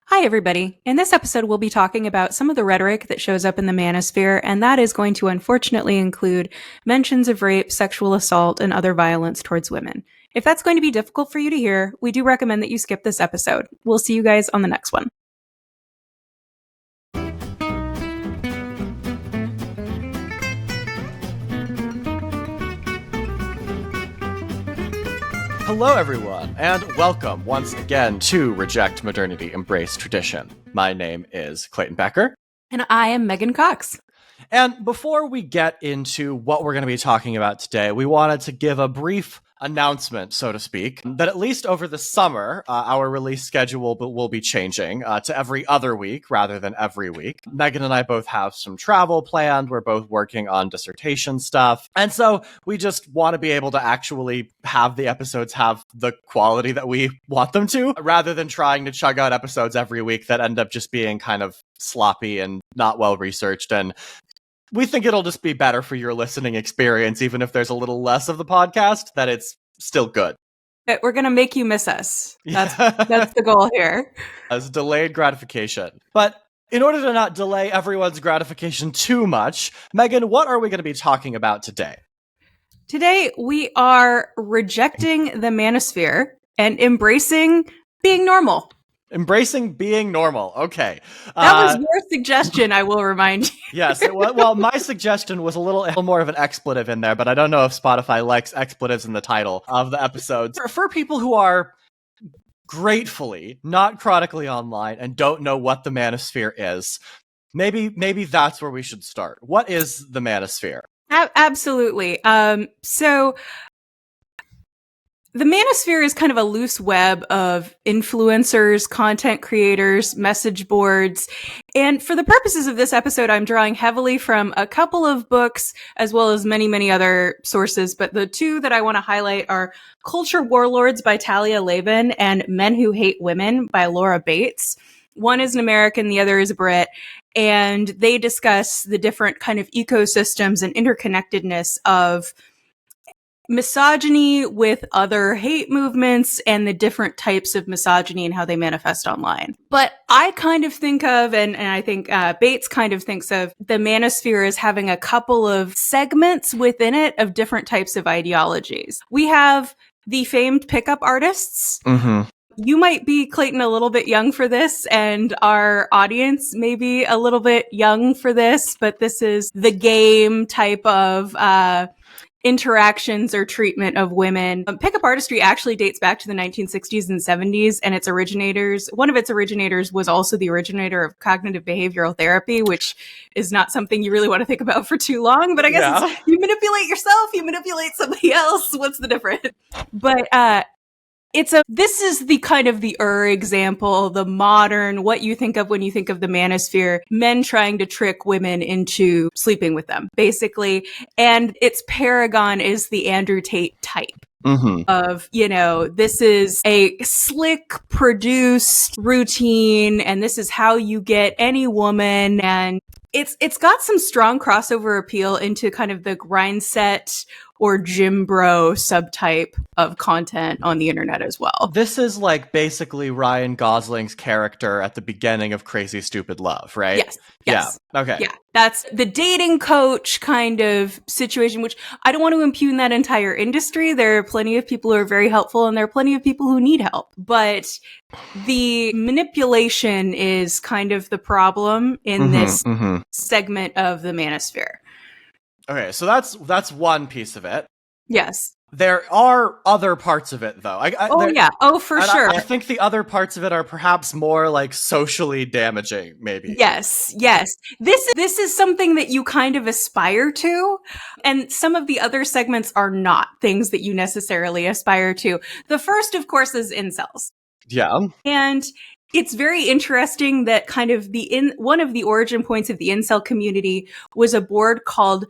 Hi, everybody. In this episode, we'll be talking about some of the rhetoric that shows up in the manosphere, and that is going to unfortunately include mentions of rape, sexual assault, and other violence towards women. If that's going to be difficult for you to hear, we do recommend that you skip this episode. We'll see you guys on the next one. Hello, everyone, and welcome once again to Reject Modernity, Embrace Tradition. My name is Clayton Becker. And I am Megan Cox. And before we get into what we're going to be talking about today, we wanted to give a brief announcement, so to speak, that at least over the summer, our release schedule will be changing to every other week rather than every week. Megan and I both have some travel planned. We're both working on dissertation stuff. And so we just want to be able to actually have the episodes have the quality that we want them to, rather than trying to chug out episodes every week that end up just being kind of sloppy and not well researched. And we think it'll just be better for your listening experience, even if there's a little less of the podcast, that it's still good. We're going to make you miss us. That's the goal here. As delayed gratification. But in order to not delay everyone's gratification too much, Megan, what are we going to be talking about today? Today, we are rejecting the manosphere and embracing being normal. Embracing being normal. Okay. That was your suggestion, I will remind you. Yes. Well, my suggestion was a little more of an expletive in there, but I don't know if Spotify likes expletives in the title of the episodes. For people who are gratefully not chronically online and don't know what the manosphere is, maybe that's where we should start. What is the manosphere? Absolutely. So the manosphere is kind of a loose web of influencers, content creators, message boards. And for the purposes of this episode, I'm drawing heavily from a couple of books as well as many, many other sources. But the two that I want to highlight are Culture Warlords by Talia Laban and Men Who Hate Women by Laura Bates. One is an American, the other is a Brit. And they discuss the different kind of ecosystems and interconnectedness of misogyny with other hate movements and the different types of misogyny and how they manifest online. But I kind of think of, and I think Bates kind of thinks of, the manosphere as having a couple of segments within it of different types of ideologies. We have the famed pickup artists. Mm-hmm. You might be, Clayton, a little bit young for this, and our audience may be a little bit young for this, but this is the game type of interactions or treatment of women. Pickup artistry actually dates back to the 1960s and 70s, and one of its originators was also the originator of cognitive behavioral therapy, which is not something you really want to think about for too long, but I guess it's, you manipulate yourself, you manipulate somebody else, what's the difference? But this is the kind of the example, the modern, what you think of when you think of the manosphere, men trying to trick women into sleeping with them, basically. And its paragon is the Andrew Tate type. Mm-hmm. Of, this is a slick, produced routine, and this is how you get any woman. And it's got some strong crossover appeal into kind of the grindset or gym bro subtype of content on the internet as well. This is like basically Ryan Gosling's character at the beginning of Crazy Stupid Love, right? Yes. Yeah. Okay. Yeah. That's the dating coach kind of situation, which I don't want to impugn that entire industry. There are plenty of people who are very helpful and there are plenty of people who need help. But the manipulation is kind of the problem in this segment of the manosphere. Okay, so that's one piece of it. Yes. There are other parts of it, though. For sure. I think the other parts of it are perhaps more like socially damaging, maybe. Yes. This is something that you kind of aspire to, and some of the other segments are not things that you necessarily aspire to. The first, of course, is incels. Yeah. And it's very interesting that kind of one of the origin points of the incel community was a board called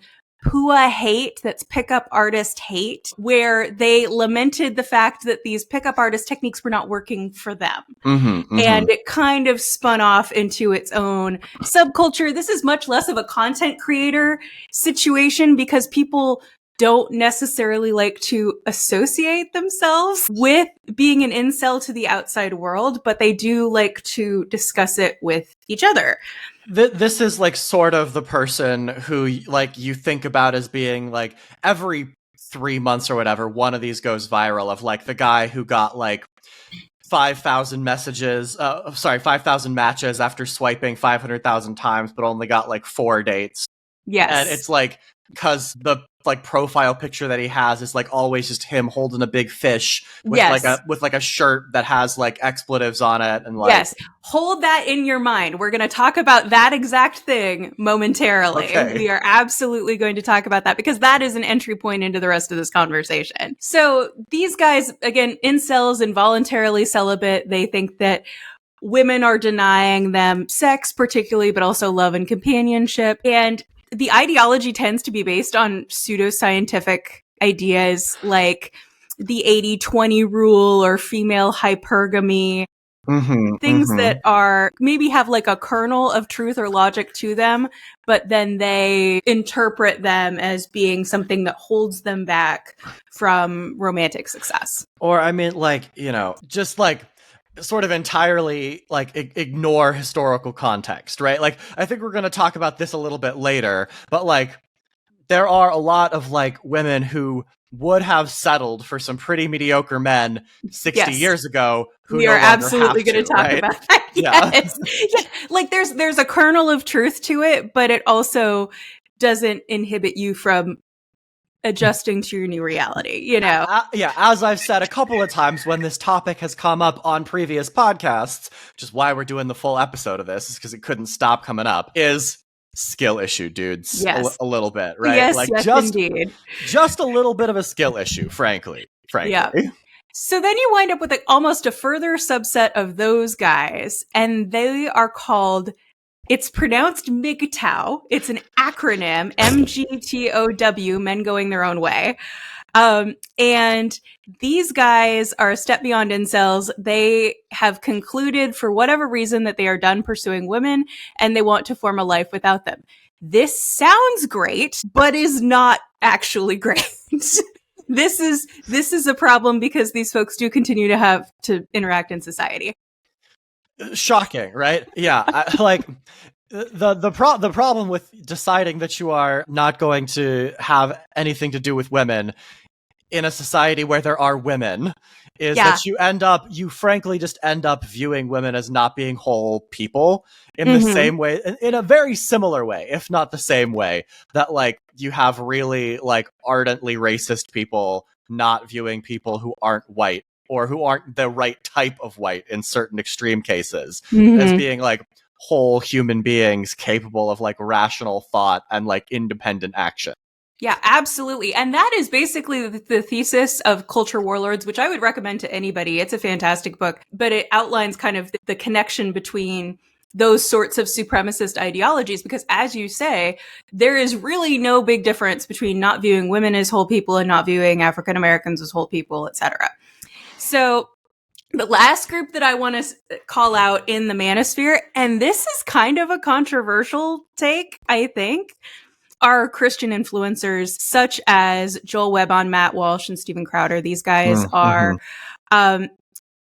PUA Hate, that's Pickup Artist Hate, where they lamented the fact that these pickup artist techniques were not working for them. And it kind of spun off into its own subculture. This is much less of a content creator situation because people don't necessarily like to associate themselves with being an incel to the outside world, but they do like to discuss it with each other. This is like sort of the person who like you think about as being like every 3 months or whatever, one of these goes viral, of like the guy who got like 5,000 messages, 5,000 matches after swiping 500,000 times, but only got like 4 dates. Yes. And it's like, because the like profile picture that he has is like always just him holding a big fish with like a shirt that has like expletives on it, and like, yes, hold that in your mind. We're going to talk about that exact thing momentarily. Okay. We are absolutely going to talk about that because that is an entry point into the rest of this conversation. So these guys, again, incels, involuntarily celibate, they think that women are denying them sex particularly, but also love and companionship. And the ideology tends to be based on pseudoscientific ideas like the 80-20 rule or female hypergamy, things that are maybe have like a kernel of truth or logic to them, but then they interpret them as being something that holds them back from romantic success. Or, I mean, like, you know, just like sort of entirely like ignore historical context, right? Like, I think we're going to talk about this a little bit later, but like there are a lot of like women who would have settled for some pretty mediocre men 60 years ago who we no are longer absolutely going to talk right? about that. Yes. Yeah. Like there's a kernel of truth to it, but it also doesn't inhibit you from adjusting to your new reality, you know? Yeah, as I've said a couple of times when this topic has come up on previous podcasts, which is why we're doing the full episode of this, is because it couldn't stop coming up, is skill issue, dudes. Yes. A little bit, right? Yes, like yes, just, indeed. Just a little bit of a skill issue, frankly. Yeah. So then you wind up with almost a further subset of those guys, and they are called, it's pronounced MGTOW. It's an acronym, MGTOW, men going their own way. And these guys are a step beyond incels. They have concluded for whatever reason that they are done pursuing women and they want to form a life without them. This sounds great, but is not actually great. This is a problem because these folks do continue to have to interact in society. Shocking, right? Yeah, like the problem with deciding that you are not going to have anything to do with women in a society where there are women is that you frankly just end up viewing women as not being whole people in the same way, in a very similar way, if not the same way, that like you have really like ardently racist people not viewing people who aren't white or who aren't the right type of white in certain extreme cases as being like whole human beings capable of like rational thought and like independent action. Yeah, absolutely. And that is basically the thesis of Culture Warlords, which I would recommend to anybody. It's a fantastic book, but it outlines kind of the connection between those sorts of supremacist ideologies, because as you say, there is really no big difference between not viewing women as whole people and not viewing African Americans as whole people, etc. So the last group that I want to call out in the Manosphere, and this is kind of a controversial take, I think, are Christian influencers such as Joel Webon, Matt Walsh, and Steven Crowder. These guys are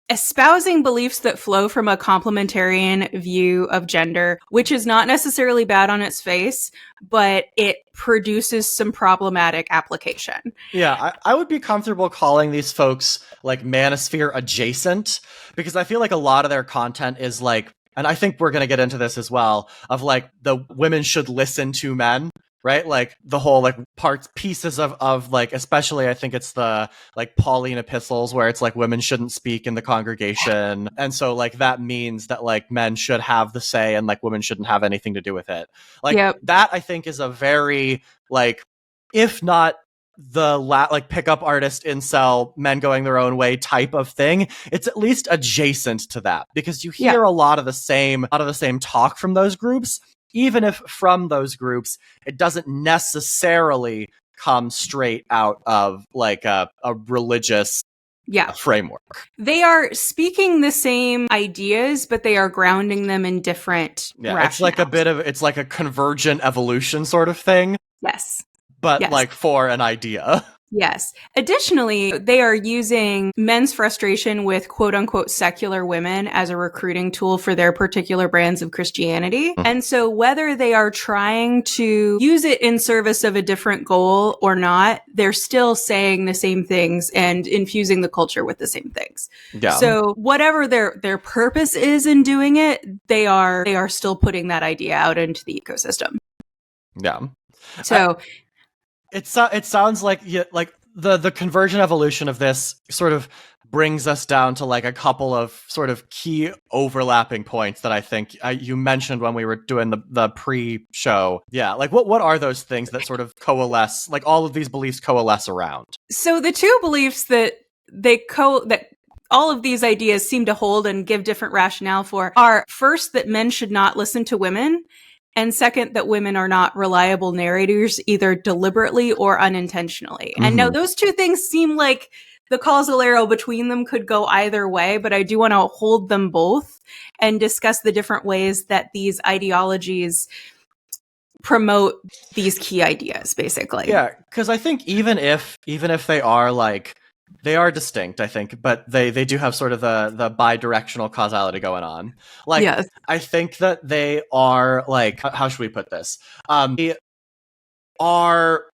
espousing beliefs that flow from a complementarian view of gender, which is not necessarily bad on its face, but it produces some problematic application. Yeah, I would be comfortable calling these folks like Manosphere-adjacent, because I feel like a lot of their content is like, and I think we're going to get into this as well, of like the women should listen to men, right? Like the whole like pieces of like, especially I think it's the like Pauline epistles where it's like women shouldn't speak in the congregation. And so like that means that like men should have the say and like women shouldn't have anything to do with it. Like that I think is a very like, if not the like pickup artist incel men going their own way type of thing, it's at least adjacent to that, because you hear a lot of the same talk from those groups, even if from those groups it doesn't necessarily come straight out of like a religious framework. They are speaking the same ideas, but they are grounding them in different rationales. It's like a convergent evolution sort of thing. Yes. but Yes. like for an idea. Yes. Additionally, they are using men's frustration with quote unquote secular women as a recruiting tool for their particular brands of Christianity. And so whether they are trying to use it in service of a different goal or not, they're still saying the same things and infusing the culture with the same things. Yeah. So whatever their purpose is in doing it, they are still putting that idea out into the ecosystem. Yeah. So it sounds like the convergent evolution of this sort of brings us down to like a couple of sort of key overlapping points that I think you mentioned when we were doing the pre-show. Yeah, like what are those things that sort of coalesce, like all of these beliefs coalesce around? So the two beliefs that that all of these ideas seem to hold and give different rationale for are first that men should not listen to women, and second, that women are not reliable narrators, either deliberately or unintentionally. And now those two things seem like the causal arrow between them could go either way, but I do want to hold them both and discuss the different ways that these ideologies promote these key ideas, basically. Yeah, because I think even if they are like, they are distinct, I think, but they do have sort of the bi-directional causality going on. Like, yes. I think that they are like, how should we put this? They are.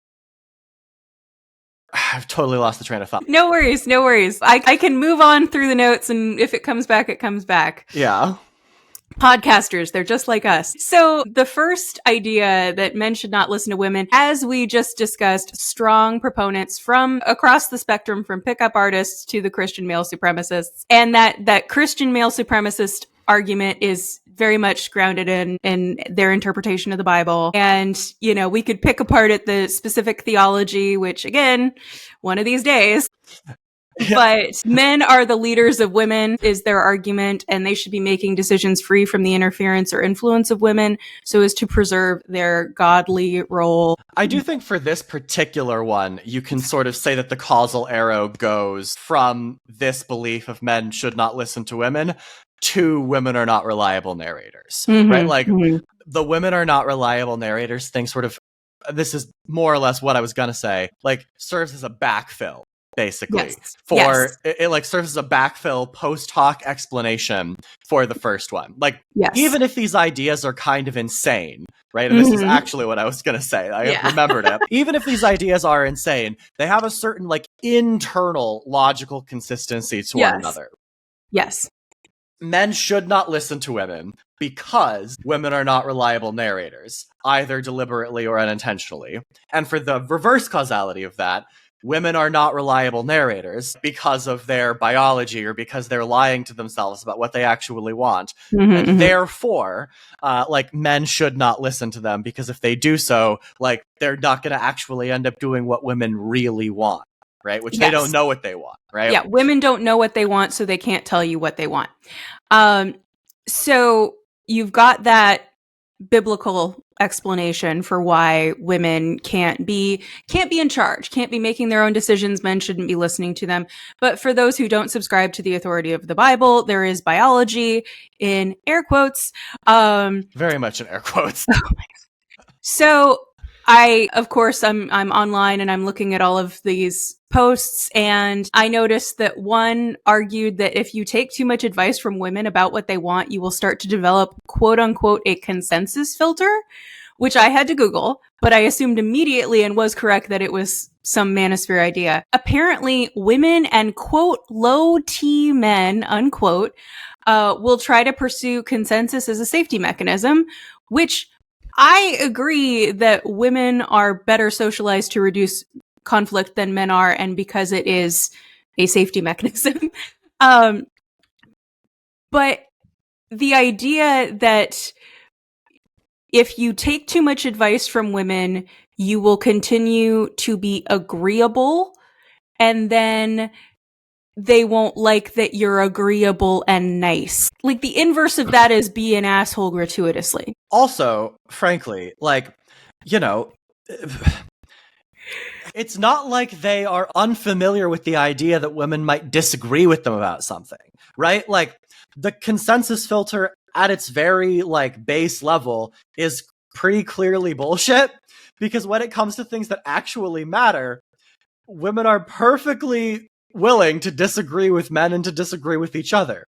I've totally lost the train of thought. No worries. I can move on through the notes, and if it comes back, it comes back. Yeah. Podcasters, they're just like us. So the first idea that men should not listen to women, as we just discussed, strong proponents from across the spectrum, from pickup artists to the Christian male supremacists, and that Christian male supremacist argument is very much grounded in their interpretation of the Bible. And, you know, we could pick apart at the specific theology, which again, one of these days. Yeah. But men are the leaders of women is their argument, and they should be making decisions free from the interference or influence of women so as to preserve their godly role. I do think for this particular one, you can sort of say that the causal arrow goes from this belief of men should not listen to women to women are not reliable narrators, right? Like the women are not reliable narrators thing sort of, this is more or less what I was going to say, like serves as a backfill. Basically, it like serves as a backfill post hoc explanation for the first one. Like, even if these ideas are kind of insane, right? And this is actually what I was going to say. I remembered it. Even if these ideas are insane, they have a certain like internal logical consistency to one another. Yes. Men should not listen to women because women are not reliable narrators, either deliberately or unintentionally. And for the reverse causality of that, women are not reliable narrators because of their biology or because they're lying to themselves about what they actually want. And therefore, like, men should not listen to them because if they do so, like, they're not going to actually end up doing what women really want, right? Which they don't know what they want, right? Yeah, women don't know what they want, so they can't tell you what they want. So you've got that biblical explanation for why women can't be in charge, can't be making their own decisions. Men shouldn't be listening to them. But for those who don't subscribe to the authority of the Bible, there is biology in air quotes. Very much in air quotes. So of course, I'm online and I'm looking at all of these posts, and I noticed that one argued that if you take too much advice from women about what they want, you will start to develop, quote unquote, a consensus filter, which I had to Google, but I assumed immediately and was correct that it was some manosphere idea. Apparently, women and, quote, low T men, unquote, will try to pursue consensus as a safety mechanism, which I agree that women are better socialized to reduce conflict than men are, and because it is a safety mechanism. But the idea that if you take too much advice from women, you will continue to be agreeable, and then they won't like that you're agreeable and nice. Like, the inverse of that is be an asshole gratuitously. Also, frankly, like, you know, it's not like they are unfamiliar with the idea that women might disagree with them about something, right? Like, the consensus filter at its very, like, base level is pretty clearly bullshit, because when it comes to things that actually matter, women are perfectly willing to disagree with men and to disagree with each other.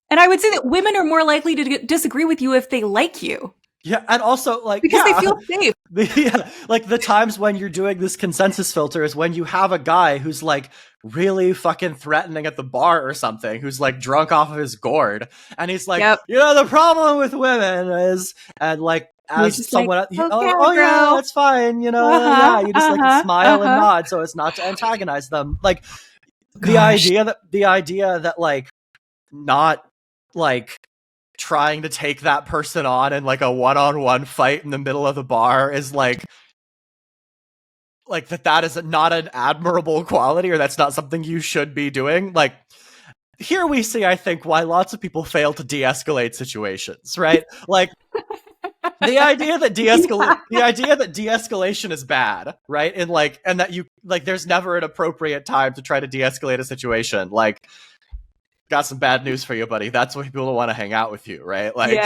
And I would say that women are more likely to disagree with you if they like you. Yeah, and also, like, because they feel safe. Like, the times when you're doing this consensus filter is when you have a guy who's, like, really fucking threatening at the bar or something, who's, like, drunk off of his gourd, and he's like, the problem with women is, and, like, as someone, like, okay, oh yeah, that's fine, you just like smile and nod so as not to antagonize them. Like, the idea that like not like trying to take that person on in like a one-on-one fight in the middle of the bar is like that is not an admirable quality, or that's not something you should be doing. Like, here we see, I think, why lots of people fail to de-escalate situations, right? Like, the idea that de-escalation is bad, right? And that you like there's never an appropriate time to try to de-escalate a situation. Like, got some bad news for you, buddy. That's why people don't want to hang out with you, right? Like,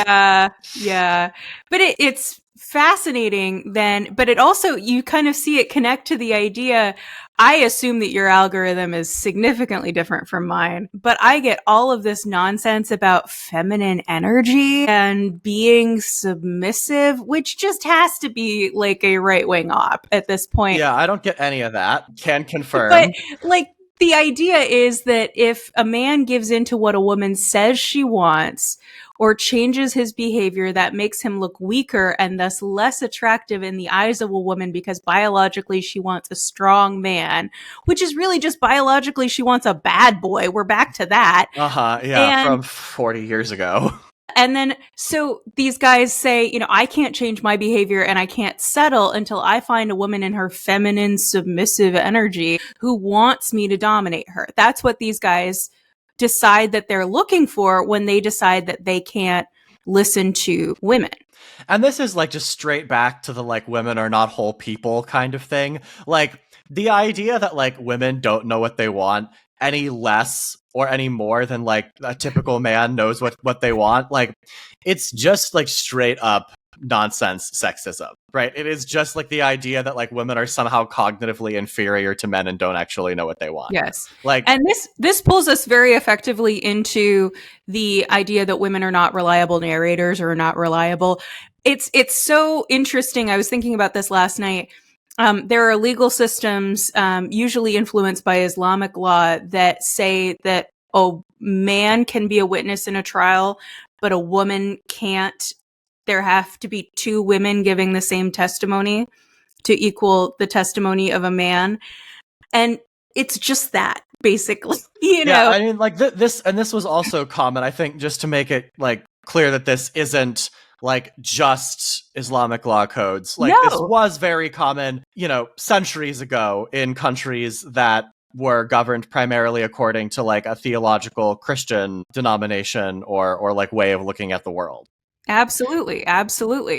yeah. But it's fascinating then, but it also, you kind of see it connect to the idea. I assume that your algorithm is significantly different from mine, but I get all of this nonsense about feminine energy and being submissive, which just has to be like a right-wing op at this point. Yeah, I don't get any of that. Can confirm. But like, the idea is that if a man gives into what a woman says she wants or changes his behavior, that makes him look weaker and thus less attractive in the eyes of a woman, because biologically she wants a strong man, which is really just biologically she wants a bad boy. We're back to that. Yeah, from 40 years ago. And then, so these guys say, I can't change my behavior and I can't settle until I find a woman in her feminine, submissive energy who wants me to dominate her. That's what these guys decide that they're looking for when they decide that they can't listen to women. And this is like just straight back to the like women are not whole people kind of thing. Like, the idea that like women don't know what they want any less or any more than like a typical man knows what they want, like, it's just like straight up nonsense sexism, right? It is just like the idea that like women are somehow cognitively inferior to men and don't actually know what they want. Yes. Like, and this pulls us very effectively into the idea that women are not reliable narrators or not reliable. It's so interesting. I was thinking about this last night. There are legal systems, usually influenced by Islamic law, that say that a man can be a witness in a trial, but a woman can't. There have to be two women giving the same testimony to equal the testimony of a man. And it's just that, basically, Yeah, I mean, like, this was also common, I think, just to make it like clear that this isn't like just Islamic law codes. Like, No. This was very common, centuries ago in countries that were governed primarily according to like a theological Christian denomination or like way of looking at the world. Absolutely.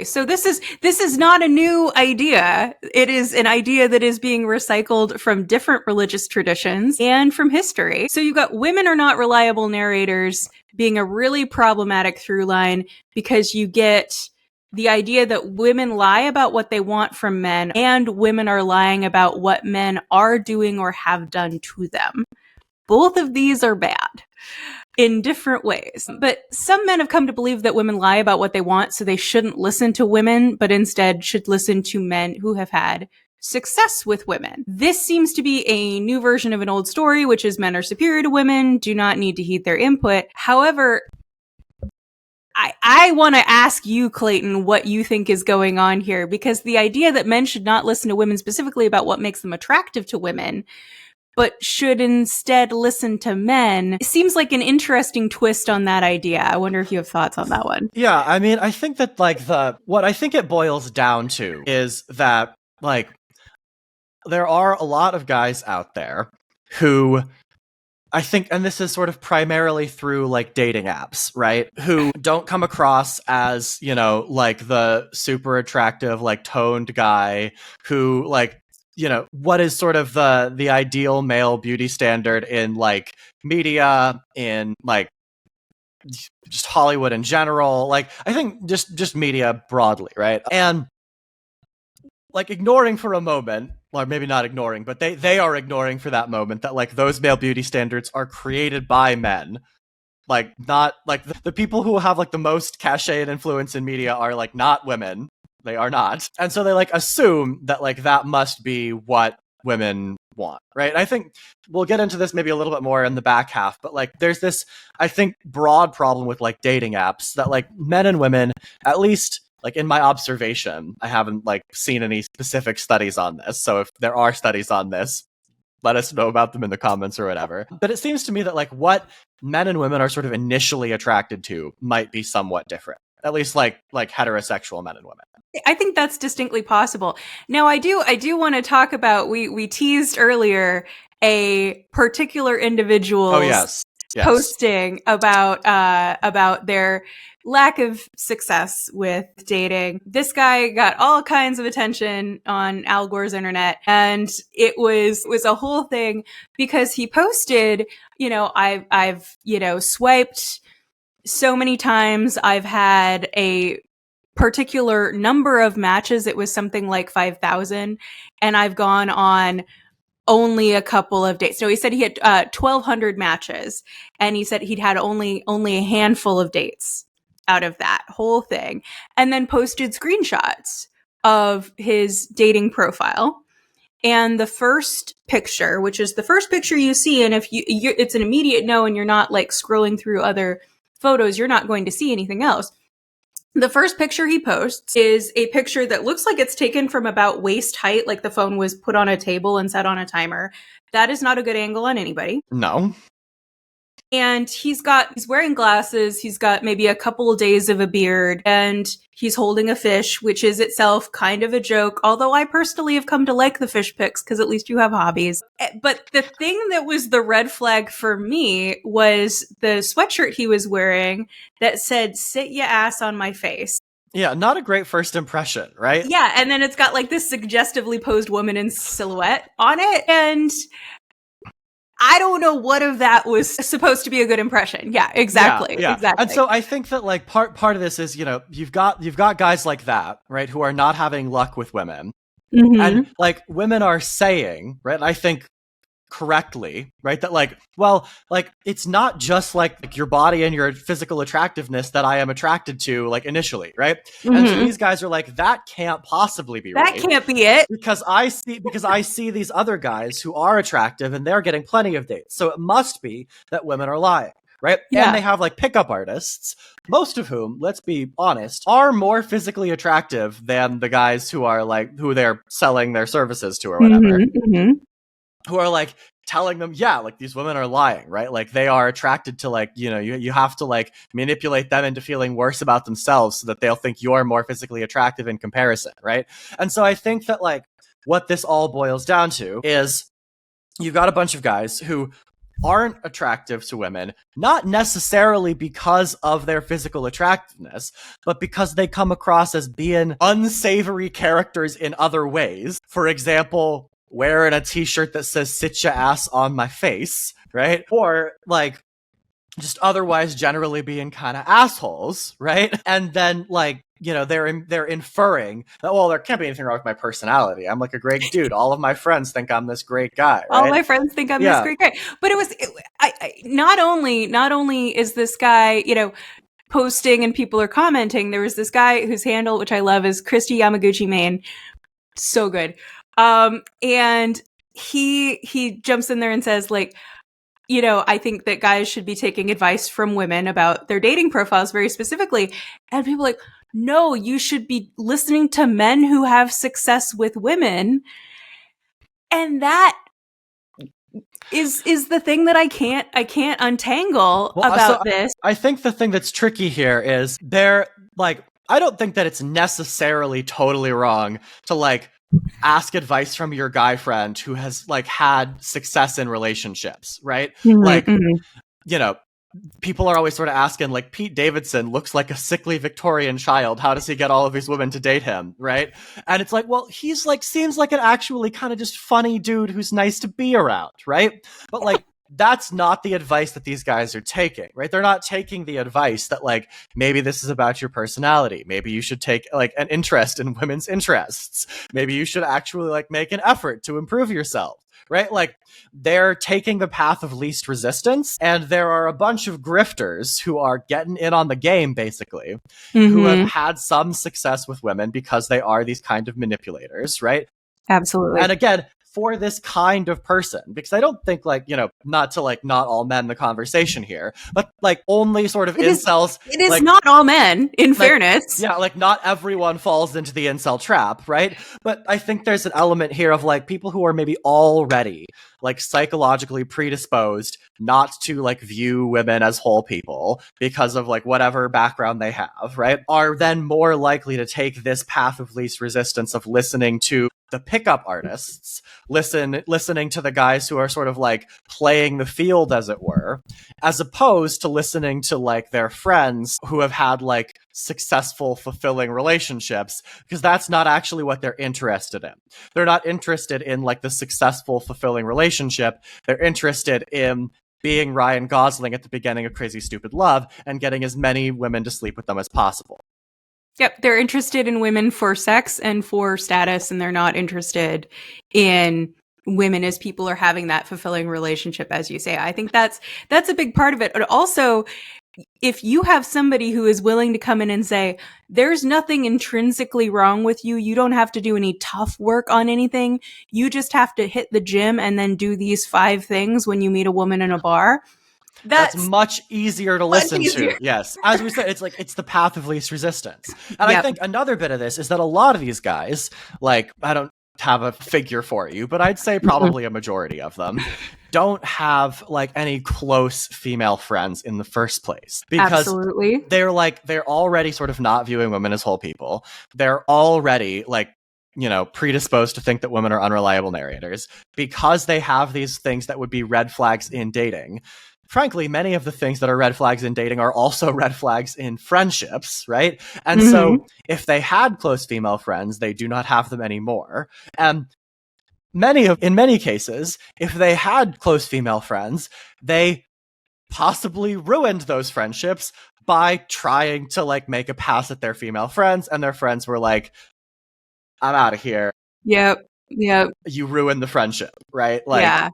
So this is not a new idea. It is an idea that is being recycled from different religious traditions and from history. So you've got women are not reliable narrators being a really problematic through line, because you get the idea that women lie about what they want from men, and women are lying about what men are doing or have done to them. Both of these are bad in different ways. But some men have come to believe that women lie about what they want, so they shouldn't listen to women, but instead should listen to men who have had success with women. This seems to be a new version of an old story, which is men are superior to women, do not need to heed their input. However, I want to ask you, Clayton, what you think is going on here, because the idea that men should not listen to women specifically about what makes them attractive to women, but should instead listen to men, seems like an interesting twist on that idea. I wonder if you have thoughts on that one. Yeah, I mean, I think that like what I think it boils down to is that like there are a lot of guys out there who, I think, and this is sort of primarily through like dating apps, right? Who don't come across as, like the super attractive, like toned guy who like, what is sort of the ideal male beauty standard in like media, in like just Hollywood in general. Like, I think just media broadly, right? And like ignoring for a moment, or maybe not ignoring, but they are ignoring for that moment that like those male beauty standards are created by men. Like, not like the people who have like the most cachet and influence in media are like not women. They are not. And so they like assume that like that must be what women want, right? I think we'll get into this maybe a little bit more in the back half, but like there's this, I think, broad problem with like dating apps that like men and women, at least like in my observation, I haven't like seen any specific studies on this. So if there are studies on this, let us know about them in the comments or whatever. But it seems to me that like what men and women are sort of initially attracted to might be somewhat different. At least like heterosexual men and women. I think that's distinctly possible. Now, I do want to talk about, we teased earlier a particular individual's posting about their lack of success with dating. This guy got all kinds of attention on Al Gore's internet, and it was a whole thing because he posted, I've swiped so many times. I've had a particular number of matches. It was something like 5,000, and I've gone on only a couple of dates. So he said he had 1,200 matches, and he said he'd had only a handful of dates out of that whole thing, and then posted screenshots of his dating profile. And the first picture, which is the first picture you see, and if it's an immediate no, and you're not like scrolling through other photos, you're not going to see anything else. The first picture he posts is a picture that looks like it's taken from about waist height, like the phone was put on a table and set on a timer. That is not a good angle on anybody. No. And he's wearing glasses, he's got maybe a couple of days of a beard, and he's holding a fish, which is itself kind of a joke, although I personally have come to like the fish pics, because at least you have hobbies. But the thing that was the red flag for me was the sweatshirt he was wearing that said, "Sit ya ass on my face." Yeah, not a great first impression, right? Yeah, and then it's got like this suggestively posed woman in silhouette on it, and I don't know what of that was supposed to be a good impression. Yeah, exactly. Yeah. Exactly. And so I think that like part of this is, you've got guys like that, right, who are not having luck with women. Mm-hmm. And like women are saying, right, I think correctly, right, that like, well, like it's not just like your body and your physical attractiveness that I am attracted to like initially, right? Mm-hmm. And so these guys are like, that can't possibly be right. That can't be it. Because I see these other guys who are attractive and they're getting plenty of dates. So it must be that women are lying. Right? Yeah. And they have like pickup artists, most of whom, let's be honest, are more physically attractive than the guys who are like, who they're selling their services to or whatever. Mm-hmm, mm-hmm. Who are like telling them, yeah, like these women are lying, right? Like they are attracted to like, you have to like manipulate them into feeling worse about themselves so that they'll think you're more physically attractive in comparison, right? And so I think that like what this all boils down to is you've got a bunch of guys who aren't attractive to women, not necessarily because of their physical attractiveness, but because they come across as being unsavory characters in other ways. For example, wearing a t-shirt that says "sit ya ass on my face," right? Or like just otherwise generally being kind of assholes, right? And then like, they're inferring that, well, there can't be anything wrong with my personality. I'm like a great dude. All of my friends think I'm this great guy, right? All my friends think I'm this great guy. But not only is this guy, posting and people are commenting, there was this guy whose handle, which I love, is Christy Yamaguchi Main. So good. And he jumps in there and says like, I think that guys should be taking advice from women about their dating profiles very specifically. And people are like, no, you should be listening to men who have success with women. And that is the thing that I can't untangle about this. I think the thing that's tricky here is I don't think that it's necessarily totally wrong to like ask advice from your guy friend who has like had success in relationships, right? Mm-hmm, like, mm-hmm. People are always sort of asking like, Pete Davidson looks like a sickly Victorian child. How does he get all of these women to date him? Right. And it's like, well, he's like, seems like an actually kind of just funny dude who's nice to be around. Right. But like, that's not the advice that these guys are taking, right? They're not taking the advice that, like, maybe this is about your personality. Maybe you should take, like, an interest in women's interests. Maybe you should actually, like, make an effort to improve yourself, right? Like, they're taking the path of least resistance, and there are a bunch of grifters who are getting in on the game, basically, who have had some success with women because they are these kind of manipulators, right? Absolutely. And again, for this kind of person, because I don't think, like, you know, not to, like, not all men the conversation here, but, like, only sort of incels. It is like, not all men, in like, fairness. Yeah, like, not everyone falls into the incel trap, right? But I think there's an element here of, like, people who are maybe already, like, psychologically predisposed not to, like, view women as whole people because of, like, whatever background they have, right? Are then more likely to take this path of least resistance of listening to the pickup artists, listening to the guys who are sort of, like, playing the field, as it were, as opposed to listening to, like, their friends who have had, like, successful, fulfilling relationships, because that's not actually what they're interested in. They're not interested in, like, the successful, fulfilling relationship. They're interested in being Ryan Gosling at the beginning of Crazy Stupid Love and getting as many women to sleep with them as possible. Yep, they're interested in women for sex and for status, and they're not interested in women as people are having that fulfilling relationship, as you say. I think that's a big part of it. But also, if you have somebody who is willing to come in and say, there's nothing intrinsically wrong with you, you don't have to do any tough work on anything, you just have to hit the gym and then do these 5 things when you meet a woman in a bar. That's much easier to listen to. Yes. As we said, it's like, it's the path of least resistance. And I think another bit of this is that a lot of these guys, like, I don't have a figure for you, but I'd say probably a majority of them don't have, like, any close female friends in the first place, because they're already sort of not viewing women as whole people. They're already, like, you know, predisposed to think that women are unreliable narrators because they have these things that would be red flags in dating. Frankly, many of the things that are red flags in dating are also red flags in friendships, right? And so if they had close female friends, they do not have them anymore. And in many cases, if they had close female friends, they possibly ruined those friendships by trying to, like, make a pass at their female friends, and their friends were like, I'm out of here. Yep. You ruined the friendship, right? Like,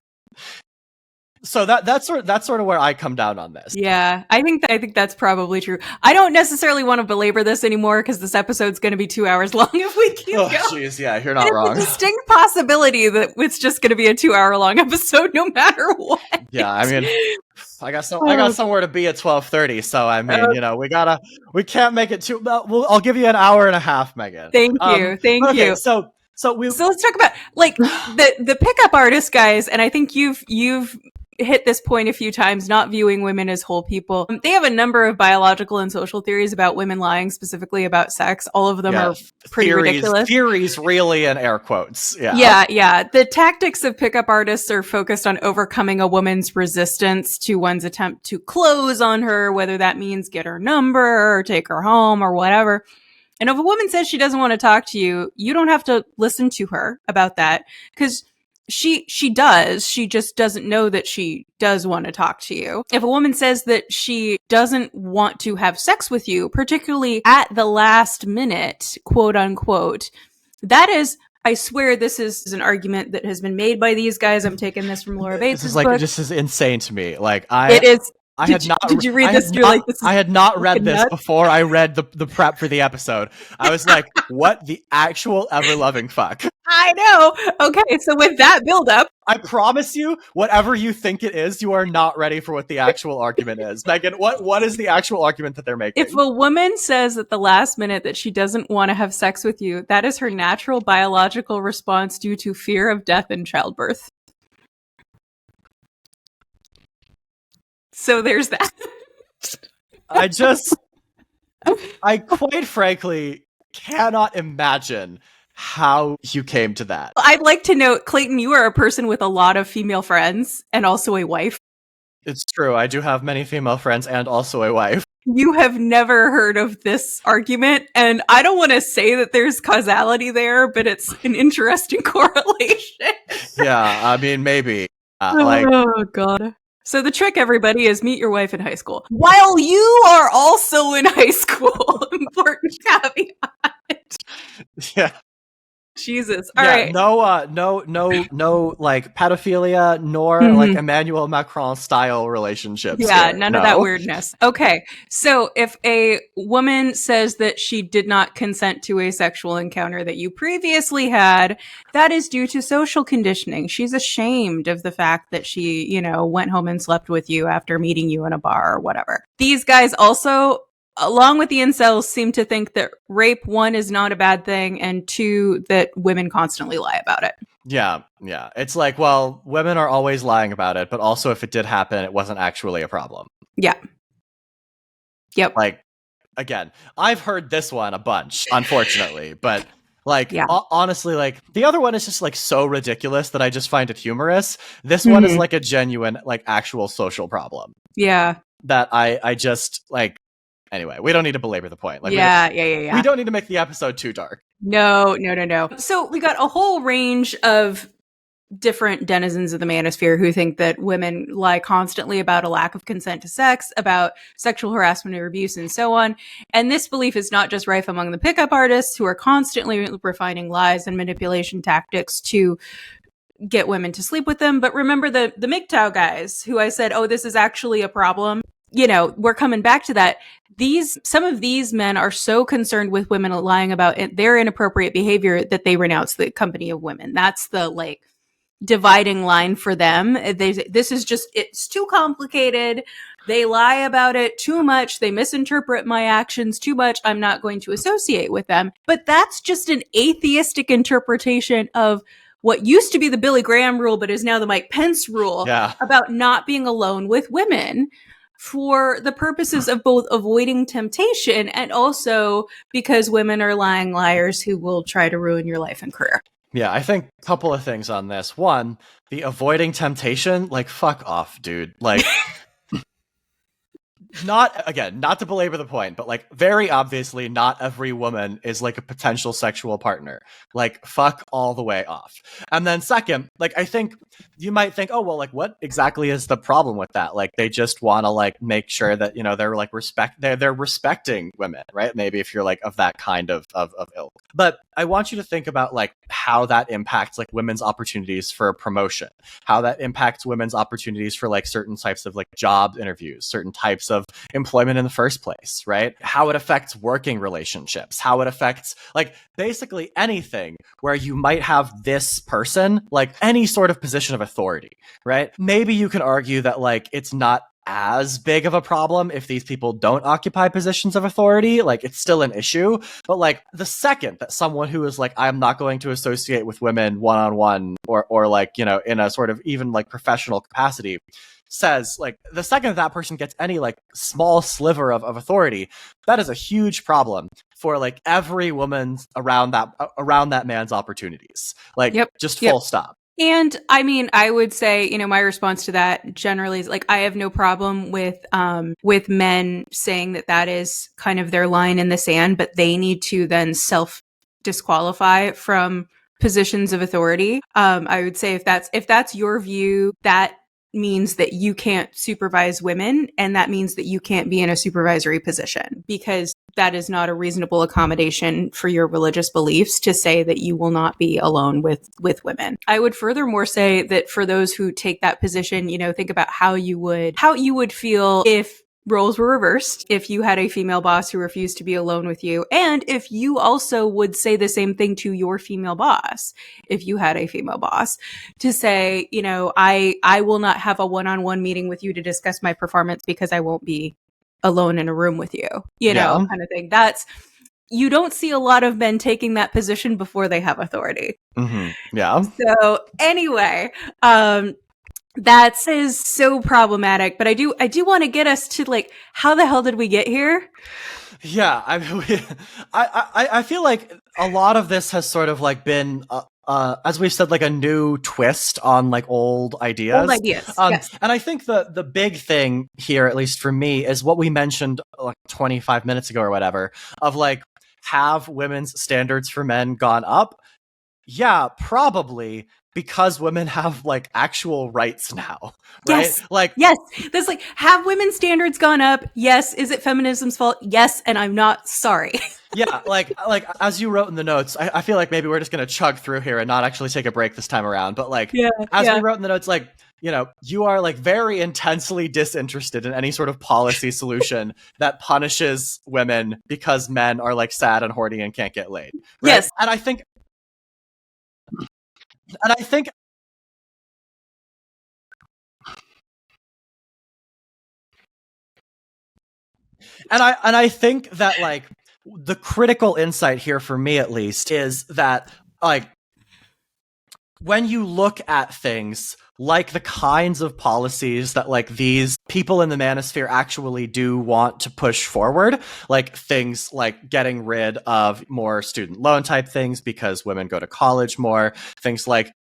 so that's sort of where I come down on this. Yeah, I think that's probably true. I don't necessarily want to belabor this anymore because this episode's going to be 2 hours long if we keep going. Jeez, yeah, you're not wrong. There's a distinct possibility that it's just going to be a 2-hour long episode no matter what. Yeah, I mean, I got somewhere to be at 12:30, so I mean, you know, we can't make it too. I'll give you an hour and a half, Megan. Thank you. So let's talk about, like, the pickup artist guys, and I think you've hit this point a few times, not viewing women as whole people. They have a number of biological and social theories about women lying, specifically about sex. All of them are pretty ridiculous. Theories, really, in air quotes. Yeah. The tactics of pickup artists are focused on overcoming a woman's resistance to one's attempt to close on her, whether that means get her number or take her home or whatever. And if a woman says she doesn't want to talk to you, you don't have to listen to her about that, because she does. She just doesn't know that she does want to talk to you. If a woman says that she doesn't want to have sex with you, particularly at the last minute, quote unquote, that is, I swear this is an argument that has been made by these guys. I'm taking this from Laura Bates' book. This is insane to me. Like, it is. Did you read this? I had not read this before I read the prep for the episode. I was like, what the actual ever-loving fuck? I know. Okay, so with that build-up, I promise you, whatever you think it is, you are not ready for what the actual argument is. Megan, what is the actual argument that they're making? If a woman says at the last minute that she doesn't want to have sex with you, that is her natural biological response due to fear of death in childbirth. So there's that. I quite frankly cannot imagine how you came to that. I'd like to note, Clayton, you are a person with a lot of female friends and also a wife. It's true. I do have many female friends and also a wife. You have never heard of this argument, and I don't want to say that there's causality there, but it's an interesting correlation. Yeah, I mean, maybe. Oh, God. So the trick, everybody, is meet your wife in high school while you are also in high school. Important caveat. Yeah. Jesus. All Yeah, right. no, like pedophilia nor like Emmanuel Macron style relationships. Yeah, here. none No. of that weirdness. Okay. So if a woman says that she did not consent to a sexual encounter that you previously had, that is due to social conditioning. She's ashamed of the fact that she, went home and slept with you after meeting you in a bar or whatever. These guys also, along with the incels, seem to think that rape, one, is not a bad thing, and two, that women constantly lie about it. Yeah. It's like, well, women are always lying about it, but also if it did happen, it wasn't actually a problem. Yeah. Yep. Like, again, I've heard this one a bunch, unfortunately, but like, honestly, like the other one is just like so ridiculous that I just find it humorous. This one is like a genuine, like actual social problem. Yeah. That I just like. Anyway, we don't need to belabor the point. Like, yeah. We don't need to make the episode too dark. No. So we got a whole range of different denizens of the manosphere who think that women lie constantly about a lack of consent to sex, about sexual harassment or abuse, and so on. And this belief is not just rife among the pickup artists who are constantly refining lies and manipulation tactics to get women to sleep with them, but remember the MGTOW guys who I said, oh, this is actually a problem. We're coming back to that. Some of these men are so concerned with women lying about their inappropriate behavior that they renounce the company of women. That's the like dividing line for them. This is just, it's too complicated. They lie about it too much. They misinterpret my actions too much. I'm not going to associate with them. But that's just an atheistic interpretation of what used to be the Billy Graham rule, but is now the Mike Pence rule about not being alone with women for the purposes of both avoiding temptation and also because women are lying liars who will try to ruin your life and career. Yeah, I think a couple of things on this. One, the avoiding temptation, like, fuck off, dude. Like, not to belabor the point, but like very obviously not every woman is like a potential sexual partner. Like, fuck all the way off. And then second, like, I think you might think, oh, well, like, what exactly is the problem with that? Like, they just want to like make sure that, they're like they're respecting women, right? Maybe if you're like of that kind of ilk. But I want you to think about like how that impacts like women's opportunities for promotion, how that impacts women's opportunities for like certain types of like job interviews, certain types of employment in the first place, right? How it affects working relationships, how it affects like basically anything where you might have this person, like any sort of position of authority, right? Maybe you can argue that like it's not as big of a problem if these people don't occupy positions of authority. Like, it's still an issue. But like the second that someone who is like, I'm not going to associate with women one-on-one or like, in a sort of even like professional capacity, says like the second that person gets any like small sliver of authority, that is a huge problem for like every woman's around that man's opportunities. Like, just full stop. And I mean, I would say, my response to that generally is like, I have no problem with men saying that is kind of their line in the sand, but they need to then self-disqualify from positions of authority. I would say if that's your view, that means that you can't supervise women, and that means that you can't be in a supervisory position, because that is not a reasonable accommodation for your religious beliefs to say that you will not be alone with women. I would furthermore say that for those who take that position, think about how you would feel if roles were reversed, if you had a female boss who refused to be alone with you, and if you also would say the same thing to your female boss, if you had a female boss, to say, I will not have a one-on-one meeting with you to discuss my performance because I won't be alone in a room with you, kind of thing. You don't see a lot of men taking that position before they have authority. Mm-hmm. Yeah. So anyway, that is so problematic, but I do want to get us to like, how the hell did we get here? Yeah, I feel like a lot of this has sort of like been, as we've said, like a new twist on like old ideas. Yes. And I think the big thing here, at least for me, is what we mentioned like 25 minutes ago or whatever, of like, have women's standards for men gone up? Yeah, probably because women have like actual rights now, right? Yes. Like, Yes. That's like, have women's standards gone up? Yes. Is it feminism's fault? Yes. And I'm not sorry. yeah, like as you wrote in the notes, I feel like maybe we're just gonna chug through here and not actually take a break this time around. But like, Yeah. as we Yeah. wrote in the notes, like, you know, you are like very intensely disinterested in any sort of policy solution that punishes women because men are like sad and horny and can't get laid, right? Yes. And I think and I think that like the critical insight here for me at least is that like when you look at things like the kinds of policies that like these people in the manosphere actually do want to push forward, like things like getting rid of more student loan type things because women go to college more, things like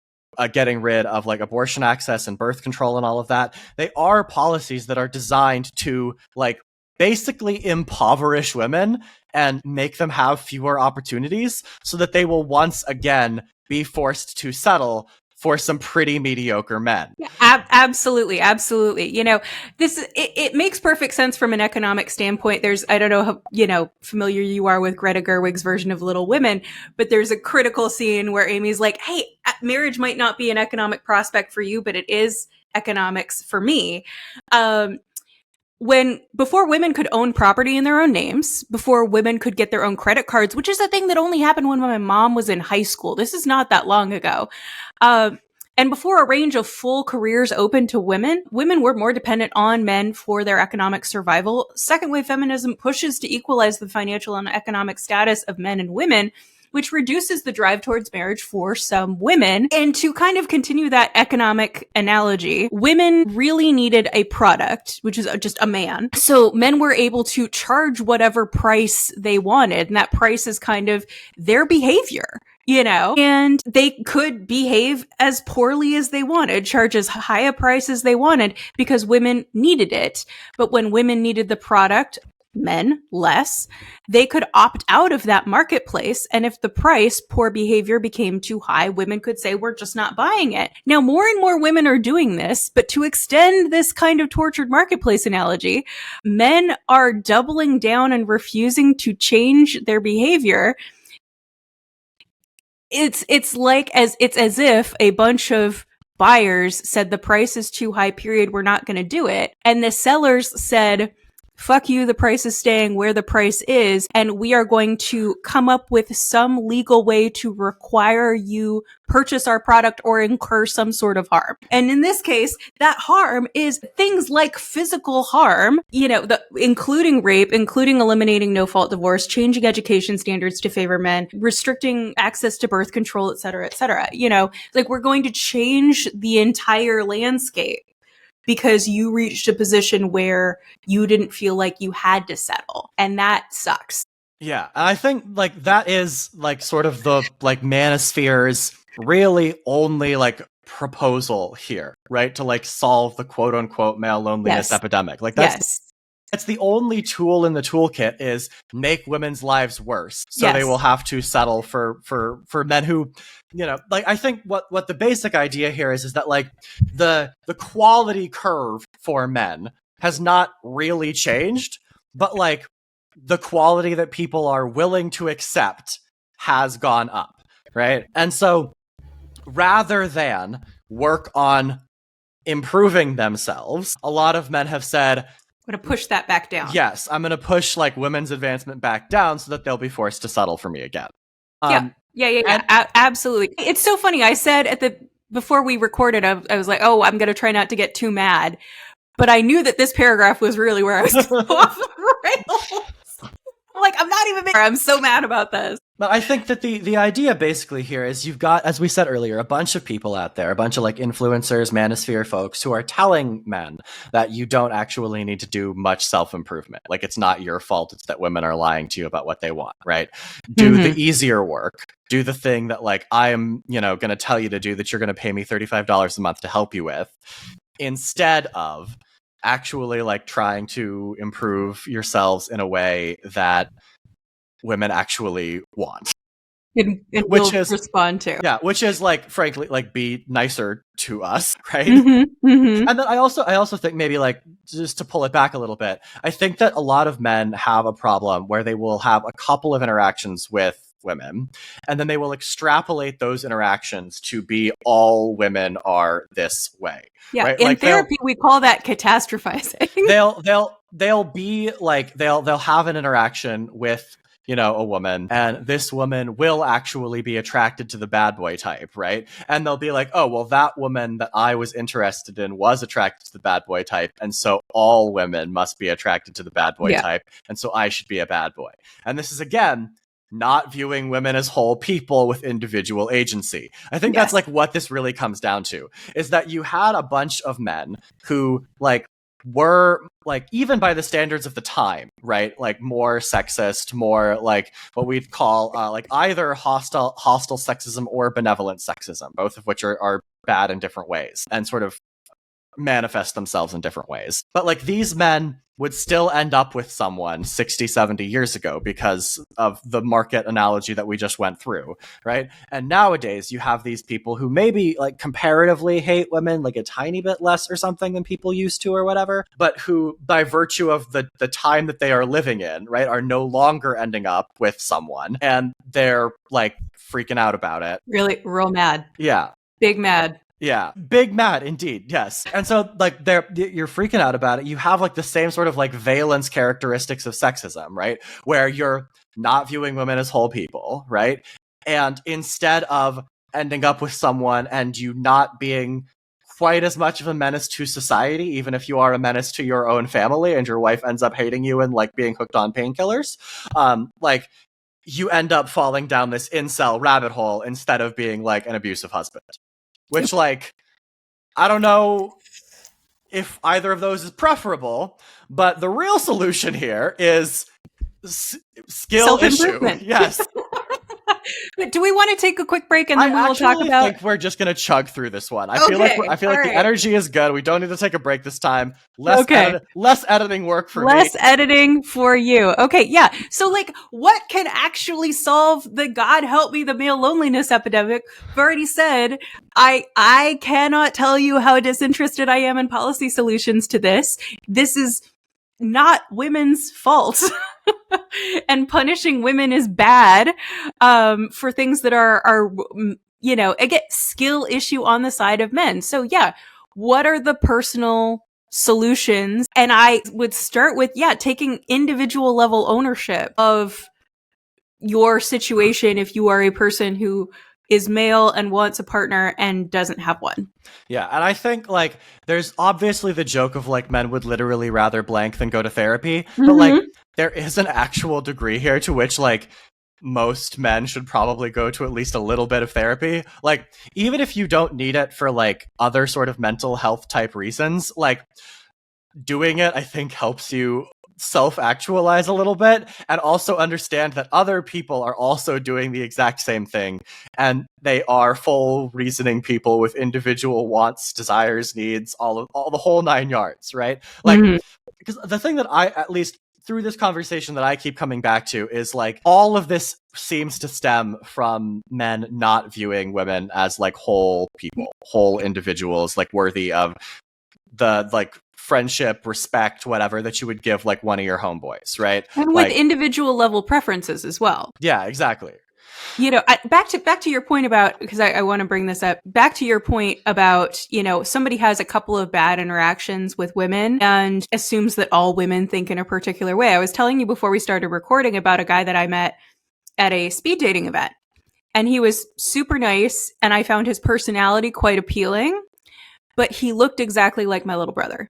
getting rid of like abortion access and birth control and all of that, they are policies that are designed to like basically impoverish women and make them have fewer opportunities so that they will once again be forced to settle for some pretty mediocre men. Yeah, absolutely, absolutely. It makes perfect sense from an economic standpoint. There's, I don't know how, familiar you are with Greta Gerwig's version of Little Women, but there's a critical scene where Amy's like, "Hey, marriage might not be an economic prospect for you, but it is economics for me." Before women could own property in their own names, before women could get their own credit cards, which is a thing that only happened when my mom was in high school. This is not that long ago. And before a range of full careers open to women, women were more dependent on men for their economic survival. Second wave feminism pushes to equalize the financial and economic status of men and women, which reduces the drive towards marriage for some women. And to kind of continue that economic analogy, women really needed a product, which is just a man. So men were able to charge whatever price they wanted. And that price is kind of their behavior. And they could behave as poorly as they wanted, charge as high a price as they wanted because women needed it. But when women needed the product, men less, they could opt out of that marketplace. And if the price, poor behavior became too high, women could say, we're just not buying it. Now, more and more women are doing this, but to extend this kind of tortured marketplace analogy, men are doubling down and refusing to change their behavior. It's as if a bunch of buyers said the price is too high, period, we're not going to do it. And the sellers said, fuck you, the price is staying where the price is, and we are going to come up with some legal way to require you purchase our product or incur some sort of harm. And in this case, that harm is things like physical harm, including rape, including eliminating no-fault divorce, changing education standards to favor men, restricting access to birth control, et cetera, et cetera. We're going to change the entire landscape because you reached a position where you didn't feel like you had to settle. And that sucks. Yeah, and I think like that is like sort of the like manosphere's really only like proposal here, right? To like solve the quote unquote male loneliness epidemic. Like that's the only tool in the toolkit is make women's lives worse. So they will have to settle for men who, like I think what the basic idea here is that like the quality curve for men has not really changed, but like the quality that people are willing to accept has gone up, right? And so rather than work on improving themselves, a lot of men have said, I'm going to push that back down. Yes, I'm going to push like women's advancement back down so that they'll be forced to settle for me again. Absolutely. It's so funny. I said before we recorded, I was like, oh, I'm going to try not to get too mad. But I knew that this paragraph was really where I was going to go off the rails. Like, I'm not even I'm so mad about this. But I think that the idea basically here is you've got, as we said earlier, a bunch of people out there, a bunch of like influencers, manosphere folks who are telling men that you don't actually need to do much self-improvement. Like, it's not your fault. It's that women are lying to you about what they want, right? Do the easier work. Do the thing that like I am, going to tell you to do that you're going to pay me $35 a month to help you with, instead of actually like trying to improve yourselves in a way that women actually want. and which we'll is respond to. Yeah, which is like, frankly, like, be nicer to us, right? Mm-hmm. And then I also think, maybe, like, just to pull it back a little bit, I think that a lot of men have a problem where they will have a couple of interactions with women, and then they will extrapolate those interactions to be all women are this way. Yeah, Right? in Like, therapy we call that catastrophizing. they'll be like, they'll have an interaction with, a woman, and this woman will actually be attracted to the bad boy type, right? And they'll be like, oh, well, that woman that I was interested in was attracted to the bad boy type, and so all women must be attracted to the bad boy type, and so I should be a bad boy. And this is, again, not viewing women as whole people with individual agency. I think that's like what this really comes down to, is that you had a bunch of men who, like, were, like, even by the standards of the time, right, like, more sexist, more like what we'd call like either hostile sexism or benevolent sexism, both of which are bad in different ways and sort of manifest themselves in different ways. But, like, these men would still end up with someone 60, 70 years ago because of the market analogy that we just went through, right? And nowadays you have these people who maybe, like, comparatively hate women like a tiny bit less or something than people used to or whatever, but who, by virtue of the time that they are living in, right, are no longer ending up with someone, and they're, like, freaking out about it. Really, real mad. Yeah. Big mad. Yeah, big mad indeed, yes. And so, like, you're freaking out about it. You have, like, the same sort of, like, valence characteristics of sexism, right? Where you're not viewing women as whole people, right? And instead of ending up with someone and you not being quite as much of a menace to society, even if you are a menace to your own family and your wife ends up hating you and, like, being hooked on painkillers, like, you end up falling down this incel rabbit hole instead of being, like, an abusive husband. Which, like, I don't know if either of those is preferable, but the real solution here is skill issue. Yes. But do we want to take a quick break and then we will talk about? I think we're just gonna chug through this one. I feel like the energy is good. We don't need to take a break this time. Less editing work for me. Less editing for you. Okay, yeah. So, like, what can actually solve the God help me the male loneliness epidemic? I've already said I cannot tell you how disinterested I am in policy solutions to this. This is not women's fault. And punishing women is bad for things that are again, skill issue on the side of men. So yeah, what are the personal solutions? And I would start with, taking individual level ownership of your situation if you are a person who is male and wants a partner and doesn't have one. Yeah, and I think, like, there's obviously the joke of, like, men would literally rather blank than go to therapy, but, like, there is an actual degree here to which, like, most men should probably go to at least a little bit of therapy. Like, even if you don't need it for, like, other sort of mental health type reasons, like, doing it, I think, helps you self-actualize a little bit and also understand that other people are also doing the exact same thing, and they are full reasoning people with individual wants, desires, needs, all the whole nine yards, right? Like, because the thing that I, at least through this conversation, that I keep coming back to is, like, all of this seems to stem from men not viewing women as, like, whole people, whole individuals, like, worthy of the, like, friendship, respect, whatever, that you would give, like, one of your homeboys, right? And with, like, individual level preferences as well. Yeah, exactly. Back to your point about, because I want to bring this up, back to your point about, somebody has a couple of bad interactions with women and assumes that all women think in a particular way. I was telling you before we started recording about a guy that I met at a speed dating event, and he was super nice, and I found his personality quite appealing, but he looked exactly like my little brother.